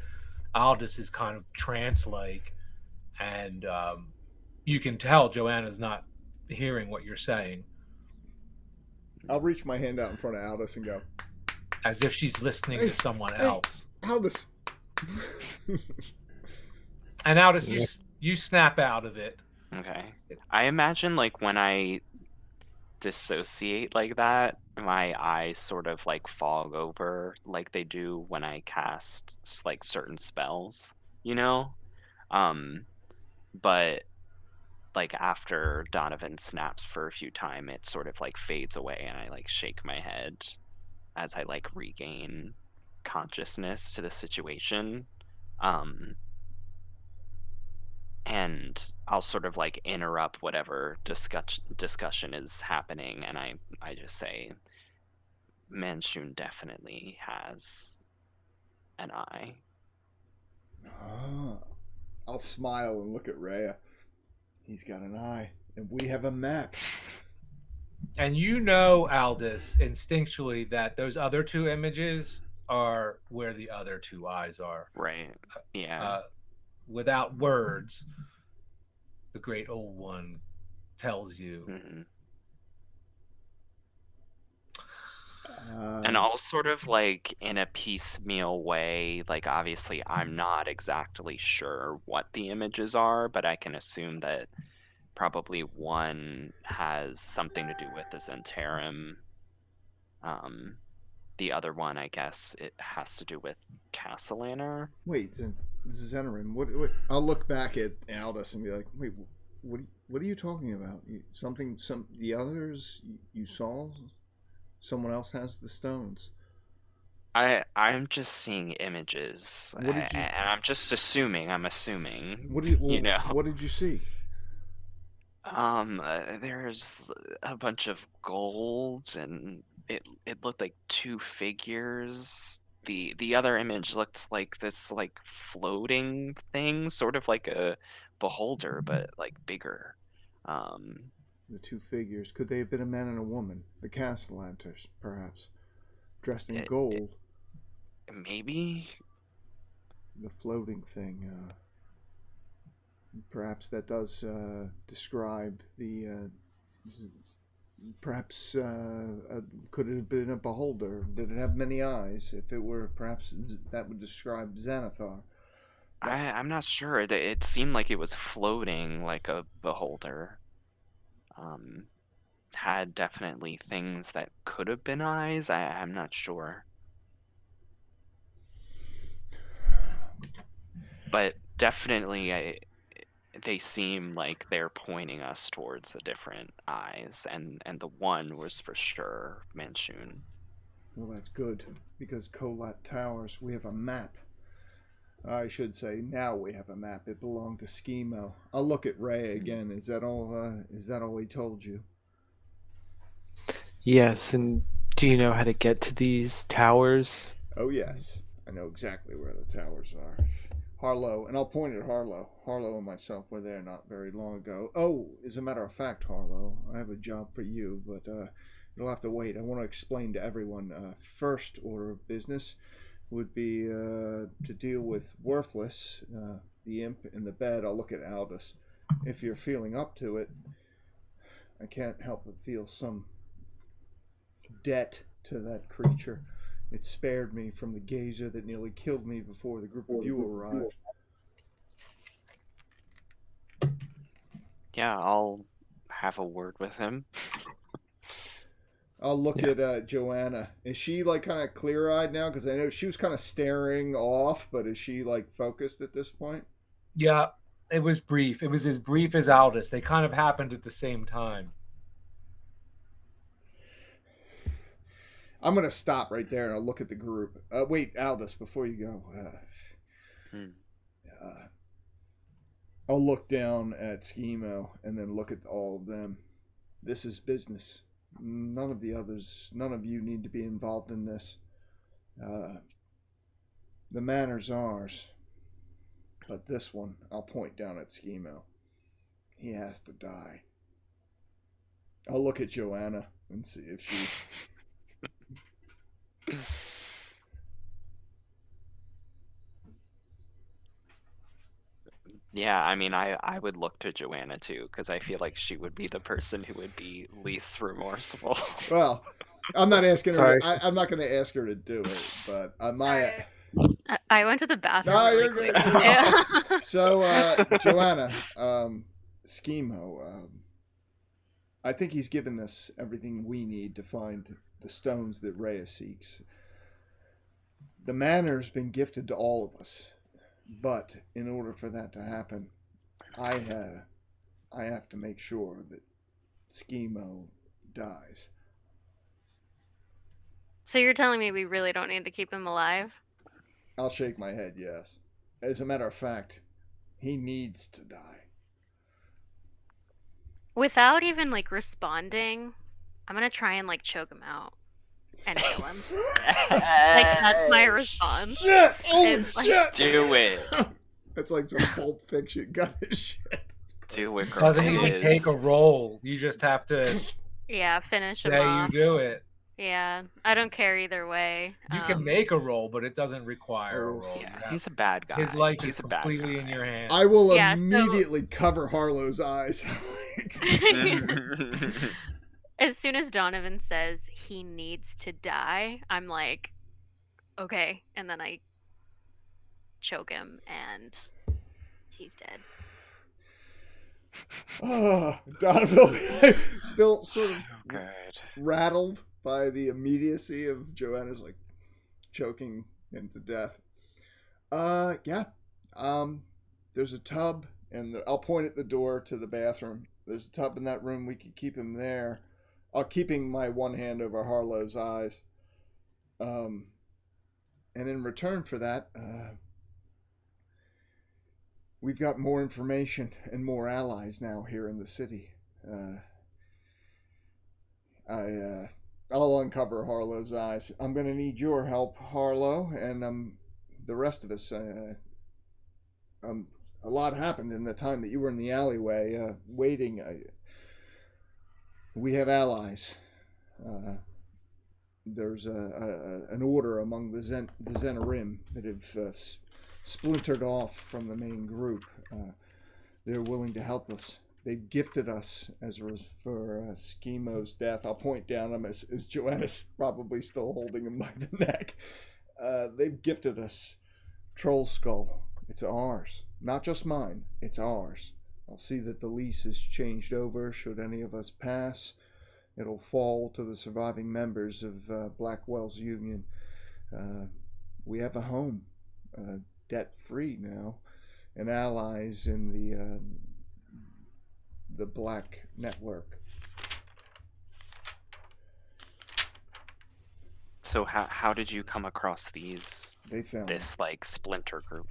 Aldous is kind of trance-like, and you can tell Joanna's not hearing what you're saying, I'll reach my hand out in front of Aldous and go, as if she's listening to someone else. Aldous. And Aldous, you snap out of it. Okay. I imagine like when I dissociate like that, my eyes sort of like fog over like they do when I cast like certain spells, you know? But like after Donovan snaps for a few time, it sort of like fades away and I like shake my head as I like regain consciousness to the situation. And I'll sort of like interrupt whatever discussion is happening, and I just say, Manchun definitely has an eye. Ah. I'll smile and look at Rhea. He's got an eye, and we have a map. And you know, Aldous, instinctually that those other two images are where the other two eyes are. Right. Yeah. Without words, the great old one tells you. Mm-hmm. And I'll sort of like in a piecemeal way, like obviously I'm not exactly sure what the images are, but I can assume that probably one has something to do with the Zentarum. The other one, I guess, it has to do with Castellana. Wait, Zenerin, what? I'll look back at Aldous and be like, wait, what are you talking about? The others you saw? Someone else has the stones. I'm just seeing images, What did you? and I'm just assuming. I'm assuming. Well, what did you see? There's a bunch of golds, and it looked like two figures. The other image looked like this like floating thing, sort of like a beholder, but like bigger. Um, The two figures. Could they have been a man and a woman? The Castellanters, perhaps, dressed in it, gold. maybe. The floating thing. Perhaps that does describe the. Perhaps could it have been a beholder? Did it have many eyes? If it were, perhaps that would describe Xanathar. I'm not sure. It seemed like it was floating like a beholder. Um, had definitely things that could have been eyes. I'm not sure. But definitely, they seem like they're pointing us towards the different eyes, and the one was for sure Manchun. Well, that's good because Kolat Towers. We have a map. I should say now we have a map. It belonged to Schemo. I'll look at Ray again. Is that all? Is that all he told you? Yes, and do you know how to get to these towers? Oh yes, I know exactly where the towers are. Harlow, and I'll point at Harlow. Harlow and myself were there not very long ago. Oh, as a matter of fact, Harlow, I have a job for you, but you'll have to wait. I want to explain to everyone. First order of business would be to deal with Worthless, the imp in the bed. I'll look at Aldous. If you're feeling up to it, I can't help but feel some debt to that creature. It spared me from the gazer that nearly killed me before the group of you arrived. Yeah, I'll have a word with him. I'll look at Joanna. Is she like kind of clear-eyed now? Because I know she was kind of staring off, but is she like focused at this point? Yeah, it was brief. It was as brief as Aldous. They kind of happened at the same time. I'm going to stop right there and I'll look at the group. Wait, Aldous, before you go. I'll look down at Schemo and then look at all of them. This is business. None of you need to be involved in this. The manor's ours. But this one, I'll point down at Schemo. He has to die. I'll look at Joanna and see if she... Yeah, I mean, I would look to Joanna too, because I feel like she would be the person who would be least remorseful. Well, I'm not asking her. Sorry. I'm not going to ask her to do it, but my. I went to the bathroom No, really you're quick. good. Yeah. So, Joanna, Schemo, I think he's given us everything we need to find the stones that Rhea seeks. The manor's been gifted to all of us, but in order for that to happen, I have to make sure that Schemo dies. So you're telling me we really don't need to keep him alive? I'll shake my head, yes. As a matter of fact, he needs to die. Without even like responding, I'm gonna try and like choke him out and kill him. Like that's my response. Shit! Holy It's like- shit! Do it. That's like some Pulp Fiction kind of shit. Do it, girl. Doesn't It even is. take a roll. You just have to Yeah, finish him say off. you do it. Yeah, I don't care either way. You can make a roll, but it doesn't require a roll. Yeah, You have- he's a bad guy. His life he's is a bad completely guy. in your hands. I will Yeah, so- immediately cover Harlow's eyes. As soon as Donovan says he needs to die, I'm like, okay, and then I choke him and he's dead. Donovan still sort of Good. rattled by the immediacy of Joanna's like choking him to death. Yeah. There's a tub, and I'll point at the door to the bathroom. There's a tub in that room. We could keep him there. I'll keeping my one hand over Harlow's eyes. And in return for that, we've got more information and more allies now here in the city. I'll uncover Harlow's eyes. I'm going to need your help, Harlow, and the rest of us. A lot happened in the time that you were in the alleyway waiting. We have allies. There's an order among the Zenarim that have splintered off from the main group. They're willing to help us. They've gifted us for Schemo's death. I'll point down him as Joanna's probably still holding him by the neck. They've gifted us Troll Skull. It's ours. Not just mine. It's ours. I'll see that the lease is changed over should any of us pass. It'll fall to the surviving members of Blackwell's Union. We have a home, debt-free now, and allies in the Black Network. So how did you come across They found this like splinter group?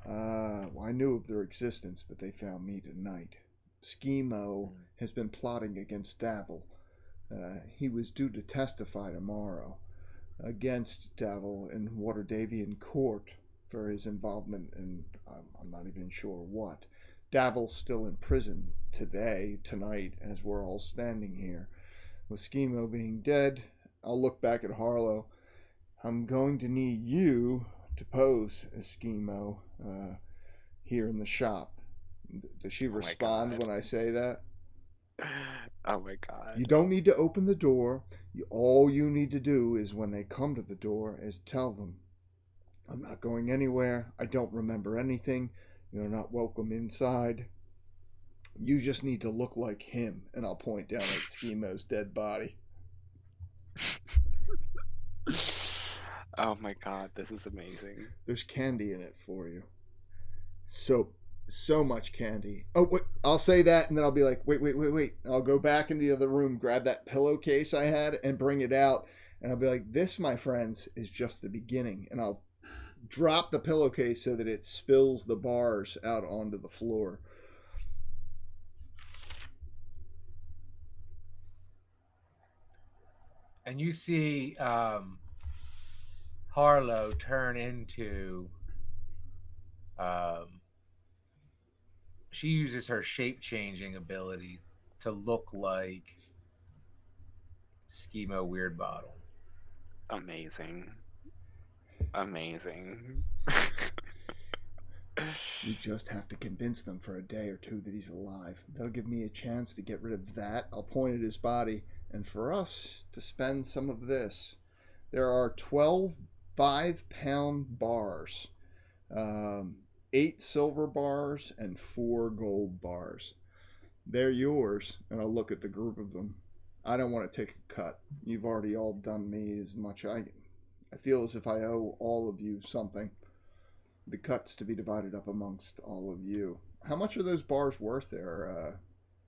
Well, I knew of their existence, but they found me tonight. Schemo has been plotting against Davil. He was due to testify tomorrow against Davil in Waterdeep court. for his involvement in, I'm not even sure what. Davil's still in prison tonight, as we're all standing here. With Schemo being dead, I'll look back at Harlow. I'm going to need you to pose as Schemo here in the shop. Does she respond when I say that? Oh my god. You don't need to open the door. All you need to do is when they come to the door is tell them, I'm not going anywhere. I don't remember anything. You're not welcome inside. You just need to look like him. And I'll point down at Schemo's dead body. Oh my god, this is amazing. There's candy in it for you. So much candy. Oh, wait, I'll say that, and then I'll be like, wait. I'll go back into the other room, grab that pillowcase I had, and bring it out. And I'll be like, this, my friends, is just the beginning. And I'll drop the pillowcase so that it spills the bars out onto the floor. And you see Harlow turn into... she uses her shape-changing ability to look like Schemo Weirdbottle. Amazing. We just have to convince them for a day or two that he's alive. That'll give me a chance to get rid of that. I'll point at his body. And for us to spend some of this. There are 12 5-pound bars. 8 silver bars and 4 gold bars. They're yours. And I'll look at the group of them. I don't want to take a cut. You've already all done me as much. I feel as if I owe all of you something. The cut's to be divided up amongst all of you. How much are those bars worth there,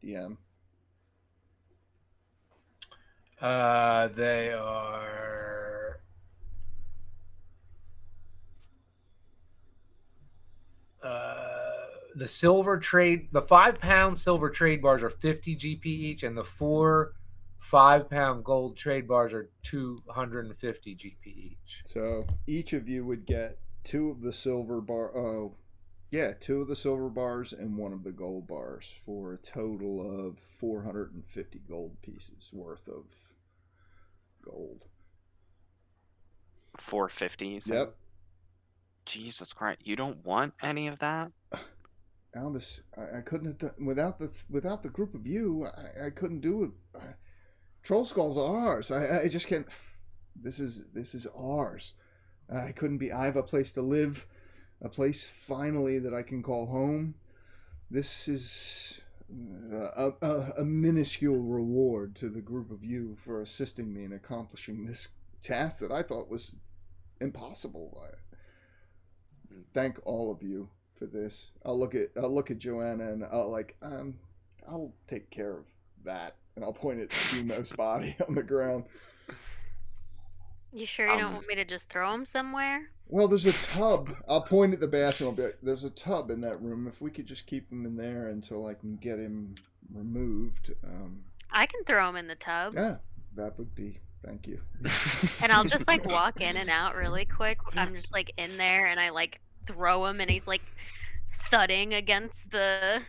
DM? They are... the 5-pound silver trade bars are 50 GP each, and the 4 5-pound gold trade bars are 250 GP each. So each of you would get 2 of the silver bar. Oh, yeah, 2 of the silver bars and 1 of the gold bars for a total of 450 gold pieces worth of gold. 450, you said? Yep. Jesus Christ, you don't want any of that? Aldous, I couldn't have done without the group of you. I couldn't do it. Troll Skulls are ours. I just can't. This is ours. I couldn't be. I have a place to live, a place finally that I can call home. This is a minuscule reward to the group of you for assisting me in accomplishing this task that I thought was impossible. Thank all of you for this. I'll look at Joanna and I'll take care of that, and I'll point at Schemo's body on the ground. You sure you don't want me to just throw him somewhere? Well, there's a tub. I'll point at the bathroom. I'll be like, there's a tub in that room. If we could just keep him in there until I can get him removed. I can throw him in the tub. Yeah, that would be. Thank you. And I'll just like walk in and out really quick. I'm just like in there and I like throw him and he's like thudding against the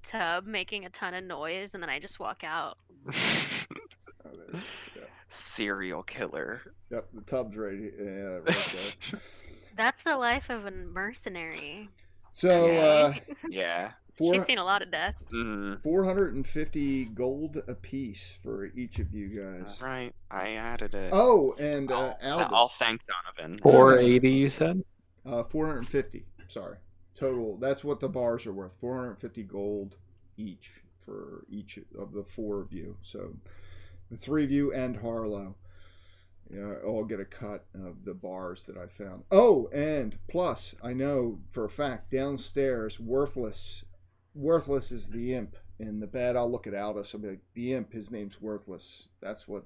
tub, making a ton of noise, and then I just walk out. Oh, there it is. Yeah. Serial killer. Yep, the tub's ready. Yeah, right there. That's the life of a mercenary. So, Yeah. She's seen a lot of death. 450 gold apiece for each of you guys. All right, I added it. Oh, and I'll Aldous. thank Donovan. 480, you said? 450. Sorry. Total. That's what the bars are worth. 450 gold each for each of the 4 of you. So the 3 of you and Harlow all get a cut of the bars that I found. Oh, and plus, I know for a fact, downstairs, Worthless is the imp in the bed. I'll look at Aldous. I'll be like, the imp, his name's Worthless. That's what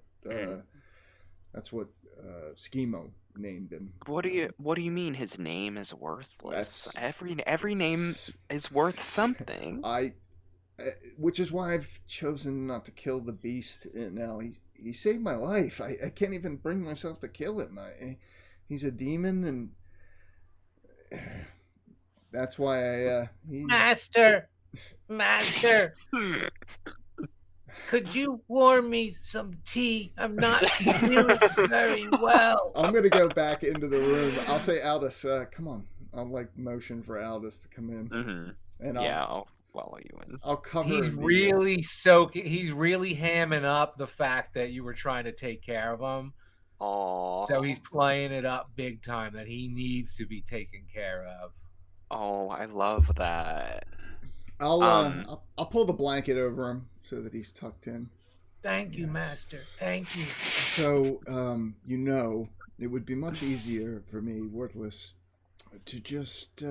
Schemo named him. What do you mean his name is worthless? Every name is worth something. Which is why I've chosen not to kill the beast. Now he saved my life. I can't even bring myself to kill him. He's a demon, and That's why Master, could you warm me some tea? I'm not feeling very well. I'm gonna go back into the room. I'll say, Aldous, come on. I'll like motion for Aldous to come in, and I'll follow you in. I'll cover. He's really soaking. He's really hamming up the fact that you were trying to take care of him. Oh. So he's playing it up big time that he needs to be taken care of. Oh, I love that. I'll pull the blanket over him so that he's tucked in. Thank you, Master. Thank you. So, it would be much easier for me, Worthless, to just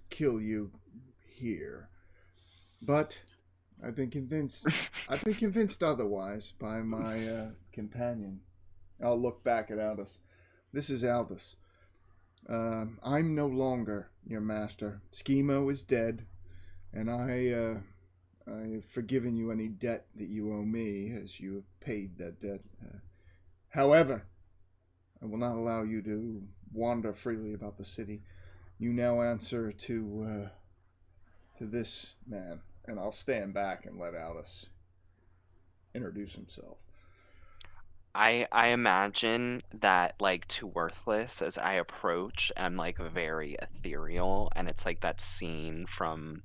kill you here. But I've been convinced otherwise by my companion. I'll look back at Aldous. This is Aldous. I'm no longer your master. Schemo is dead, and I've forgiven you any debt that you owe me, as you have paid that debt. However, I will not allow you to wander freely about the city. You now answer to this man, and I'll stand back and let Aldous introduce himself. I imagine that, like, to Worthless, as I approach, I'm like very ethereal, and it's like that scene from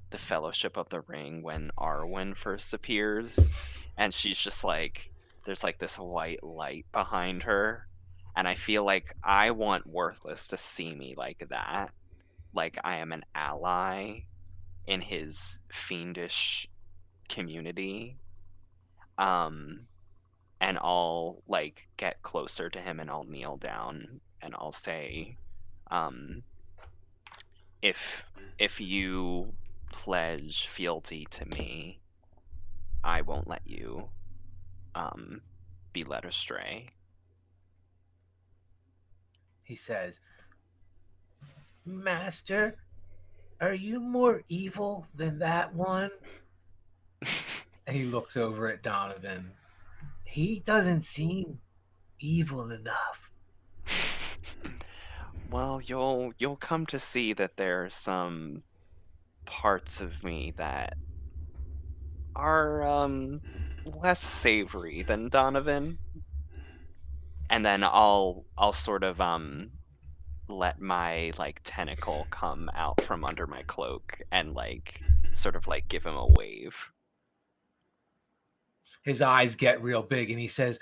the Fellowship of the Ring when Arwen first appears, and she's just like, there's like this white light behind her, and I feel like I want Worthless to see me like that, like I am an ally in his fiendish community. And I'll like get closer to him and I'll kneel down and I'll say, if you pledge fealty to me, I won't let you be led astray. He says, Master, are you more evil than that one? And he looks over at Donovan. He doesn't seem evil enough. Well, you'll come to see that there are some parts of me that are less savory than Donovan. And then I'll sort of let my like tentacle come out from under my cloak and like sort of like give him a wave. His eyes get real big and he says,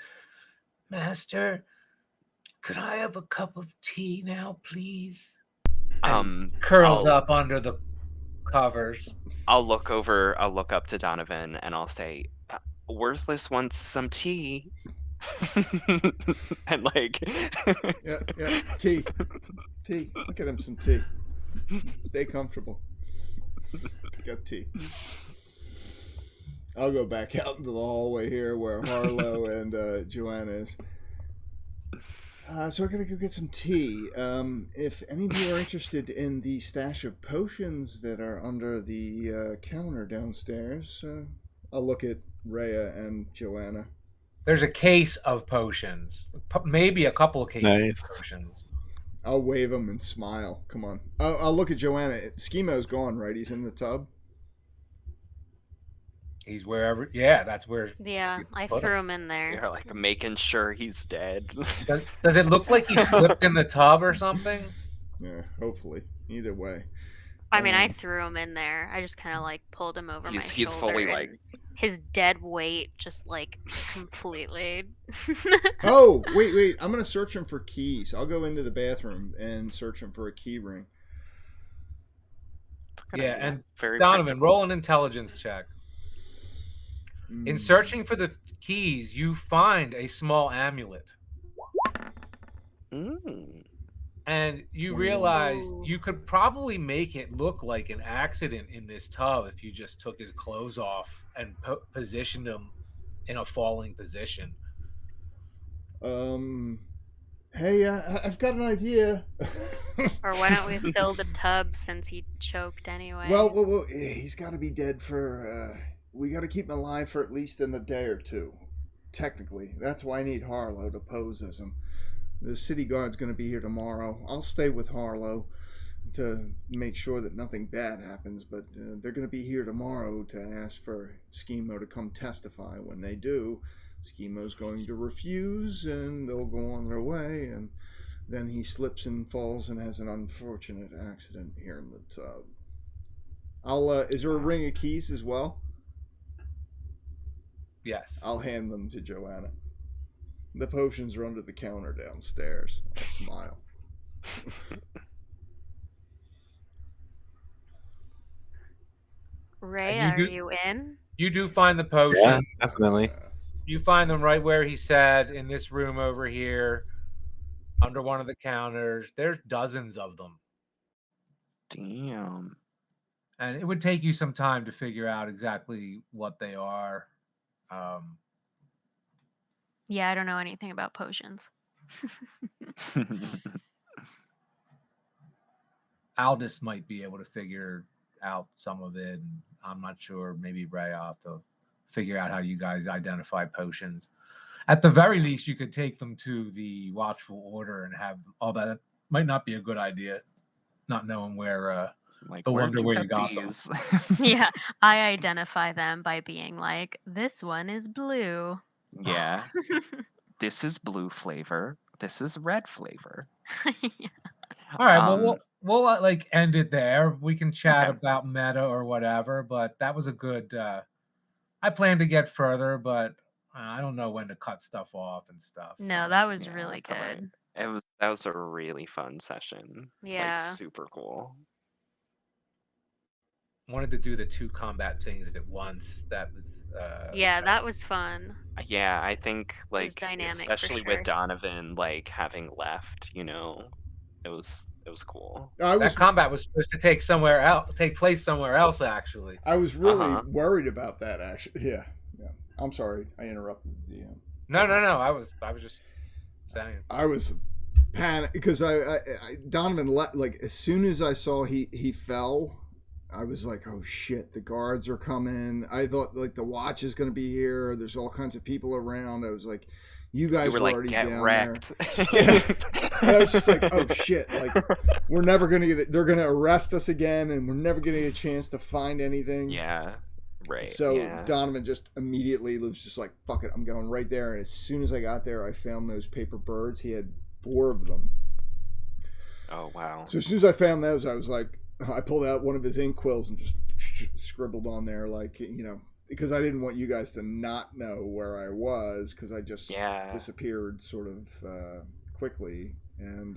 Master, could I have a cup of tea now, please? And curls up under the covers. I'll look up to Donovan and I'll say, Worthless wants some tea. And like yeah, tea. Look at him, some tea. Stay comfortable. Got tea. I'll go back out into the hallway here where Harlow and Joanna is. So we're gonna go get some tea. If any of you are interested in the stash of potions that are under the counter downstairs, I'll look at Rhea and Joanna. There's a case of potions, maybe a couple of cases of potions. I'll wave him and smile. Come on. I'll look at Joanna. Schemo's gone, right? He's in the tub. He's wherever. Yeah, that's where. Yeah, I threw him in there. You're like making sure he's dead. Does it look like he slipped in the tub or something? Yeah, hopefully. Either way. I mean, I threw him in there. I just kind of like pulled him over my shoulder. He's fully like. His dead weight just like completely. Oh, wait. I'm going to search him for keys. I'll go into the bathroom and search him for a key ring. Yeah, and Donovan, roll an intelligence check. In searching for the keys, you find a small amulet. And you realize you could probably make it look like an accident in this tub if you just took his clothes off and positioned him in a falling position. Hey, I've got an idea. Or why don't we fill the tub since he choked anyway? Well, he's got to be dead for... we got to keep him alive for at least a day or two. Technically. That's why I need Harlow to pose as him. The city guard's going to be here tomorrow. I'll stay with Harlow to make sure that nothing bad happens, but they're going to be here tomorrow to ask for Schemo to come testify. When they do, Schemo's going to refuse, and they'll go on their way, and then he slips and falls and has an unfortunate accident here in the tub. Is there a ring of keys as well? Yes. I'll hand them to Joanna. The potions are under the counter downstairs. I'll smile. Ray, And are you in? You do find the potion. Yeah, definitely. You find them right where he said, in this room over here, under one of the counters. There's dozens of them. Damn. And it would take you some time to figure out exactly what they are. Yeah, I don't know anything about potions. Aldous might be able to figure out some of it. And I'm not sure. Maybe Ray, I'll have to figure out how you guys identify potions. At the very least, you could take them to the Watchful Order and have all that. It might not be a good idea, not knowing where the wonder where you got them. Yeah, I identify them by being like, this one is blue. Yeah. This is blue flavor. This is red flavor. Yeah. All right, well, we'll like end it there. We can chat about meta or whatever, but that was a good. I plan to get further, but I don't know when to cut stuff off and stuff. No, that was really good. Right. That was a really fun session. Yeah. Like, super cool. Wanted to do the 2 combat things at once. That was yeah, that was fun. Yeah, I think like dynamic, especially for sure. with Donovan like having left, it was cool. That combat was supposed to take place somewhere else. Actually, I was really worried about that. Actually, yeah. I'm sorry, I interrupted the. No. I was just saying. I was panicked because I Donovan like as soon as I saw he fell, I was like, oh shit, the guards are coming. I thought like the watch is going to be here. There's all kinds of people around. I was like, you guys were already get down wrecked. there. Yeah. And I was just like, oh shit, like we're never going to get it. They're going to arrest us again, and we're never going to get a chance to find anything. Yeah. Right. So Donovan just immediately was just like, fuck it, I'm going right there. And as soon as I got there, I found those paper birds. He had 4 of them. Oh, wow. So as soon as I found those, I was like, I pulled out one of his ink quills and just scribbled on there, like, because I didn't want you guys to not know where I was, because I just disappeared sort of quickly. And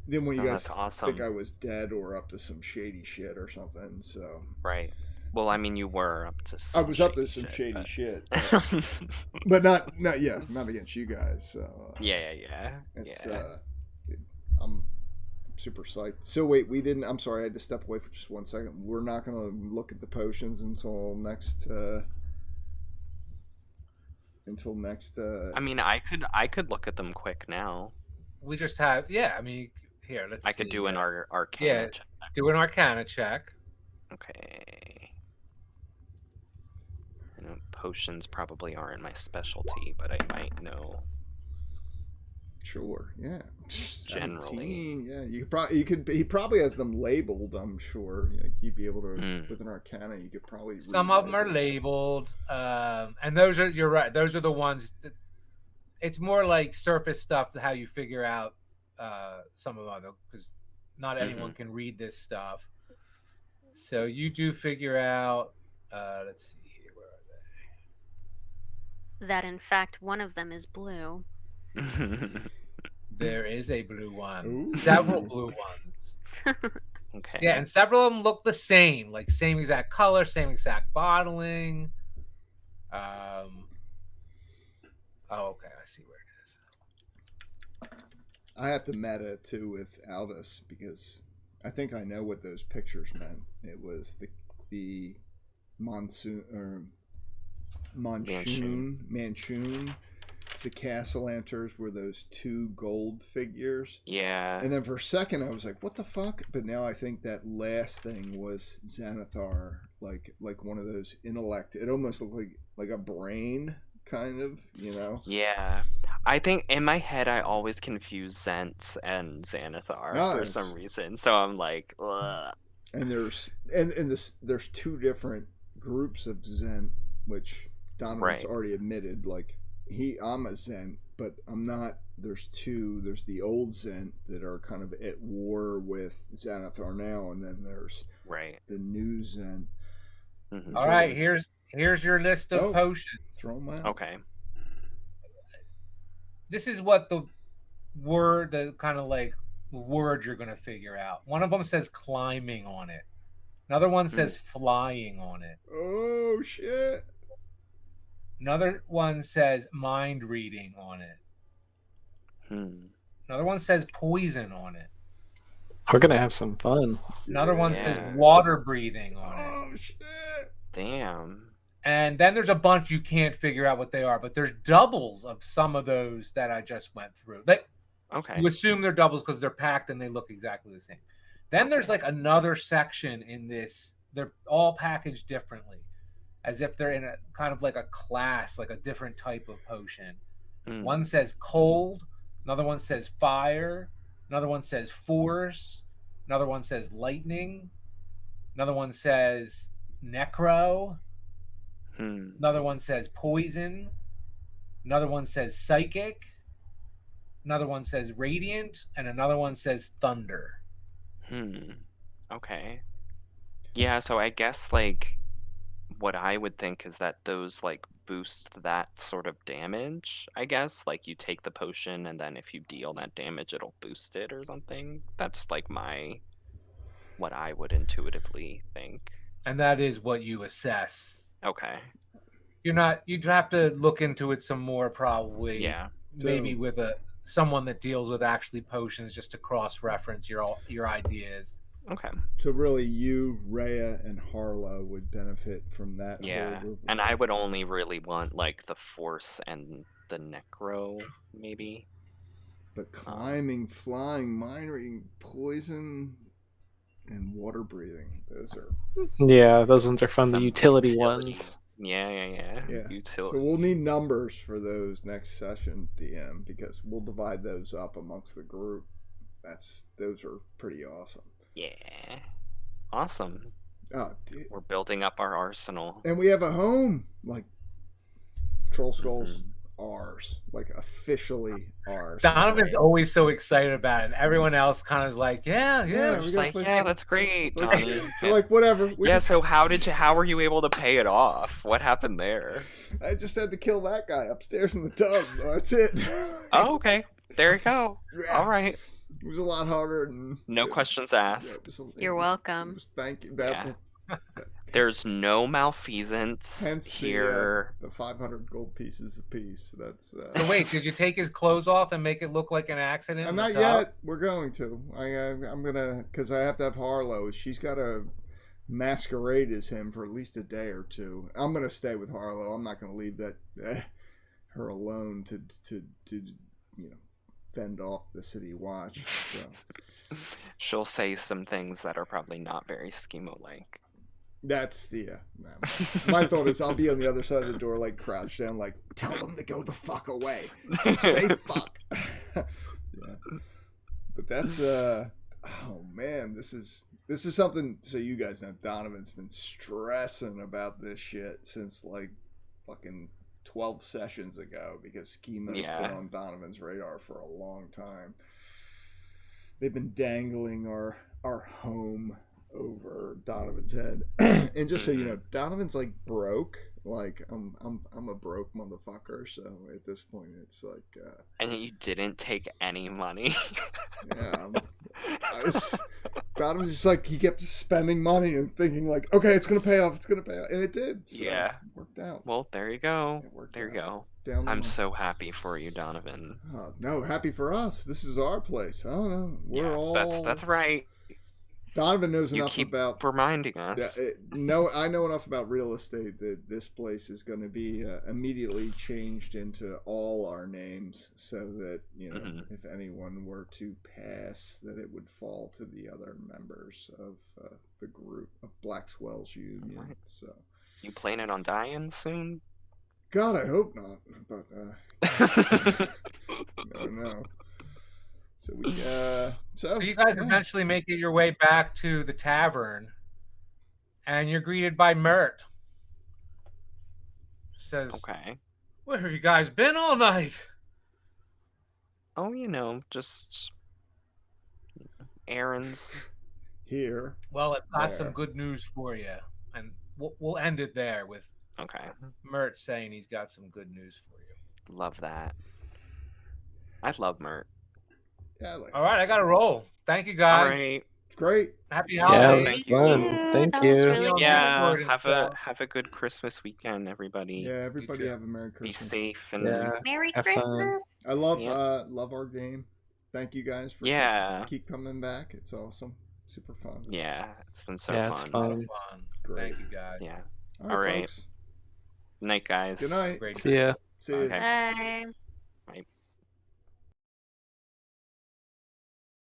then when you guys think I was dead or up to some shady shit or something, so. Right. Well, I mean, you were up to some I was up to some shady shit. But not against you guys. So, yeah. I'm super psyched. So wait, I'm sorry, I had to step away for just 1 second. We're not going to look at the potions until next. I mean, I could look at them quick now. We just have, I mean, here, let's see. I could do an arcana check. Do an arcana check. Okay. I know potions probably aren't my specialty, but I might know. Sure, yeah. Generally, 17, yeah. He probably has them labeled, I'm sure. You'd be able to, with an arcana, you could probably. Some of them are labeled, and those are, you're right, those are the ones that, it's more like surface stuff, how you figure out some of them, because not anyone can read this stuff. So you do figure out, let's see here, where are they? That in fact one of them is blue. There is a blue one. Ooh. Several blue ones. Okay. Yeah, and several of them look the same, like same exact color, same exact bottling. Oh, okay, I see where it is. I have to meta too with Aldous because I think I know what those pictures meant. It was the Manchun. The Castellanters were those 2 gold figures. Yeah. And then for a second I was like, what the fuck? But now I think that last thing was Xanathar, like one of those intellect. It almost looked like a brain kind of, you know. Yeah. I think in my head I always confuse Zents and Xanathar for some Nice. reason. So I'm like, ugh. And there's two different groups of Zen, which Donovan's Right. already admitted. Like I'm a Zen, but I'm not. There's two. There's the old Zen that are kind of at war with Xanathar now, and then there's Right. the new Zen. Mhm. All right, here's your list of Oh. potions. Throw them out. Okay. This is what the kind of like word you're gonna figure out. One of them says climbing on it. Another one says flying on it. Oh shit! Another one says mind reading on it. Hmm. Another one says poison on it. We're gonna have some fun. Another one says Yeah. water breathing on it. Oh shit! Damn. And then there's a bunch you can't figure out what they are, but there's doubles of some of those that I just went through. Okay. You assume they're doubles because they're packed and they look exactly the same. Then there's like another section in this. They're all packaged differently, as if they're in a kind of like a class, like a different type of potion. Hmm. One says cold, another one says fire, another one says force, another one says lightning, another one says necro, Hmm. another one says poison, another one says psychic, another one says radiant, and another one says thunder. Okay. Yeah, so I guess like what I would think is that those like boost that sort of damage, I guess. Like you take the potion and then if you deal that damage it'll boost it or something. That's like what I would intuitively think. And that is what you assess. Okay. You'd have to look into it some more, probably. Yeah. Maybe with someone that deals with actually potions, just to cross-reference your ideas. Okay. So really, you, Rhea, and Harlow would benefit from that. Yeah. Whole And I would only really want like the force and the necro, maybe. But climbing, flying, mind reading, poison, and water breathing. Those are Yeah, those ones are fun. The Some utility ones. Yeah. yeah. Utility. So we'll need numbers for those next session, DM, because we'll divide those up amongst the group. Those are pretty awesome. Yeah. Awesome. Oh, dude. We're building up our arsenal. And we have a home. Like Troll Skulls ours. Like officially ours. Donovan's always so excited about it. Everyone else kind of is like, yeah. Yeah, We're we just gotta like, play yeah, some- that's great, Like- Donnie. We're like, whatever. Yeah, so how were you able to pay it off? What happened there? I just had to kill that guy upstairs in the tub. That's it. Oh, okay. There you go. Yeah. All right. It was a lot harder than No questions asked. You're welcome. Thank you. There's no malfeasance Hence here. the 500 gold pieces apiece. That's. So wait, did you take his clothes off and make it look like an accident? I'm not yet. We're going to. I'm gonna, because I have to have Harlow. She's got to masquerade as him for at least a day or two. I'm gonna stay with Harlow. I'm not gonna leave her alone to fend off the city watch. So. She'll say some things that are probably not very schemo-like. That's my thought is I'll be on the other side of the door, like crouched down, like tell them to go the fuck away and say fuck. Yeah. But that's oh man, this is something. So you guys know Donovan's been stressing about this shit since like fucking 12 sessions ago, because Schemo's been on Donovan's radar for a long time. They've been dangling our home over Donovan's head. And just so you know, Donovan's like broke. Like I'm a broke motherfucker, so at this point it's like and you didn't take any money. yeah, Donovan's just like, he kept spending money and thinking like, okay, it's gonna pay off, and it did. So Yeah, it worked out. Well, there you go. There you go. I'm so happy for you, Donovan. No, happy for us. This is our place. Oh no, we're all. That's right. Donovan knows You enough keep about reminding us. I know enough about real estate that this place is going to be immediately changed into all our names, so that if anyone were to pass, that it would fall to the other members of the group of Black Swells Union. Right. So you planning on dying soon? God, I hope not. But no, no. So we So you guys yeah. eventually make it your way back to the tavern, and you're greeted by Mert. Says, Okay. "Where have you guys been all night?" Oh, just errands. Here. Well, I've got some There. good news for you, and we'll end it there with Okay. Mert saying he's got some good news for you. Love that. I love Mert. Yeah, I like. All right, I got to roll. Thank you, All guys. right. Great. Happy Yeah, it holidays. was Thank you. fun. Thank That was you. really on good. Yeah, Discord and have a stuff. good Christmas weekend, everybody. Yeah, everybody too. have a Merry Be Christmas. safe and Yeah. Merry Have fun. Christmas. I love Yep. love our game. Thank you guys for Yeah. keep coming back. It's awesome. Super fun. Yeah, it's been so Yeah, it's A lot fun. of fun. fun. Great. Thank you, guys. Yeah. All All right, right. folks. Night, guys. Good night. Great. See ya. See you. Okay. Bye.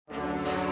Bye.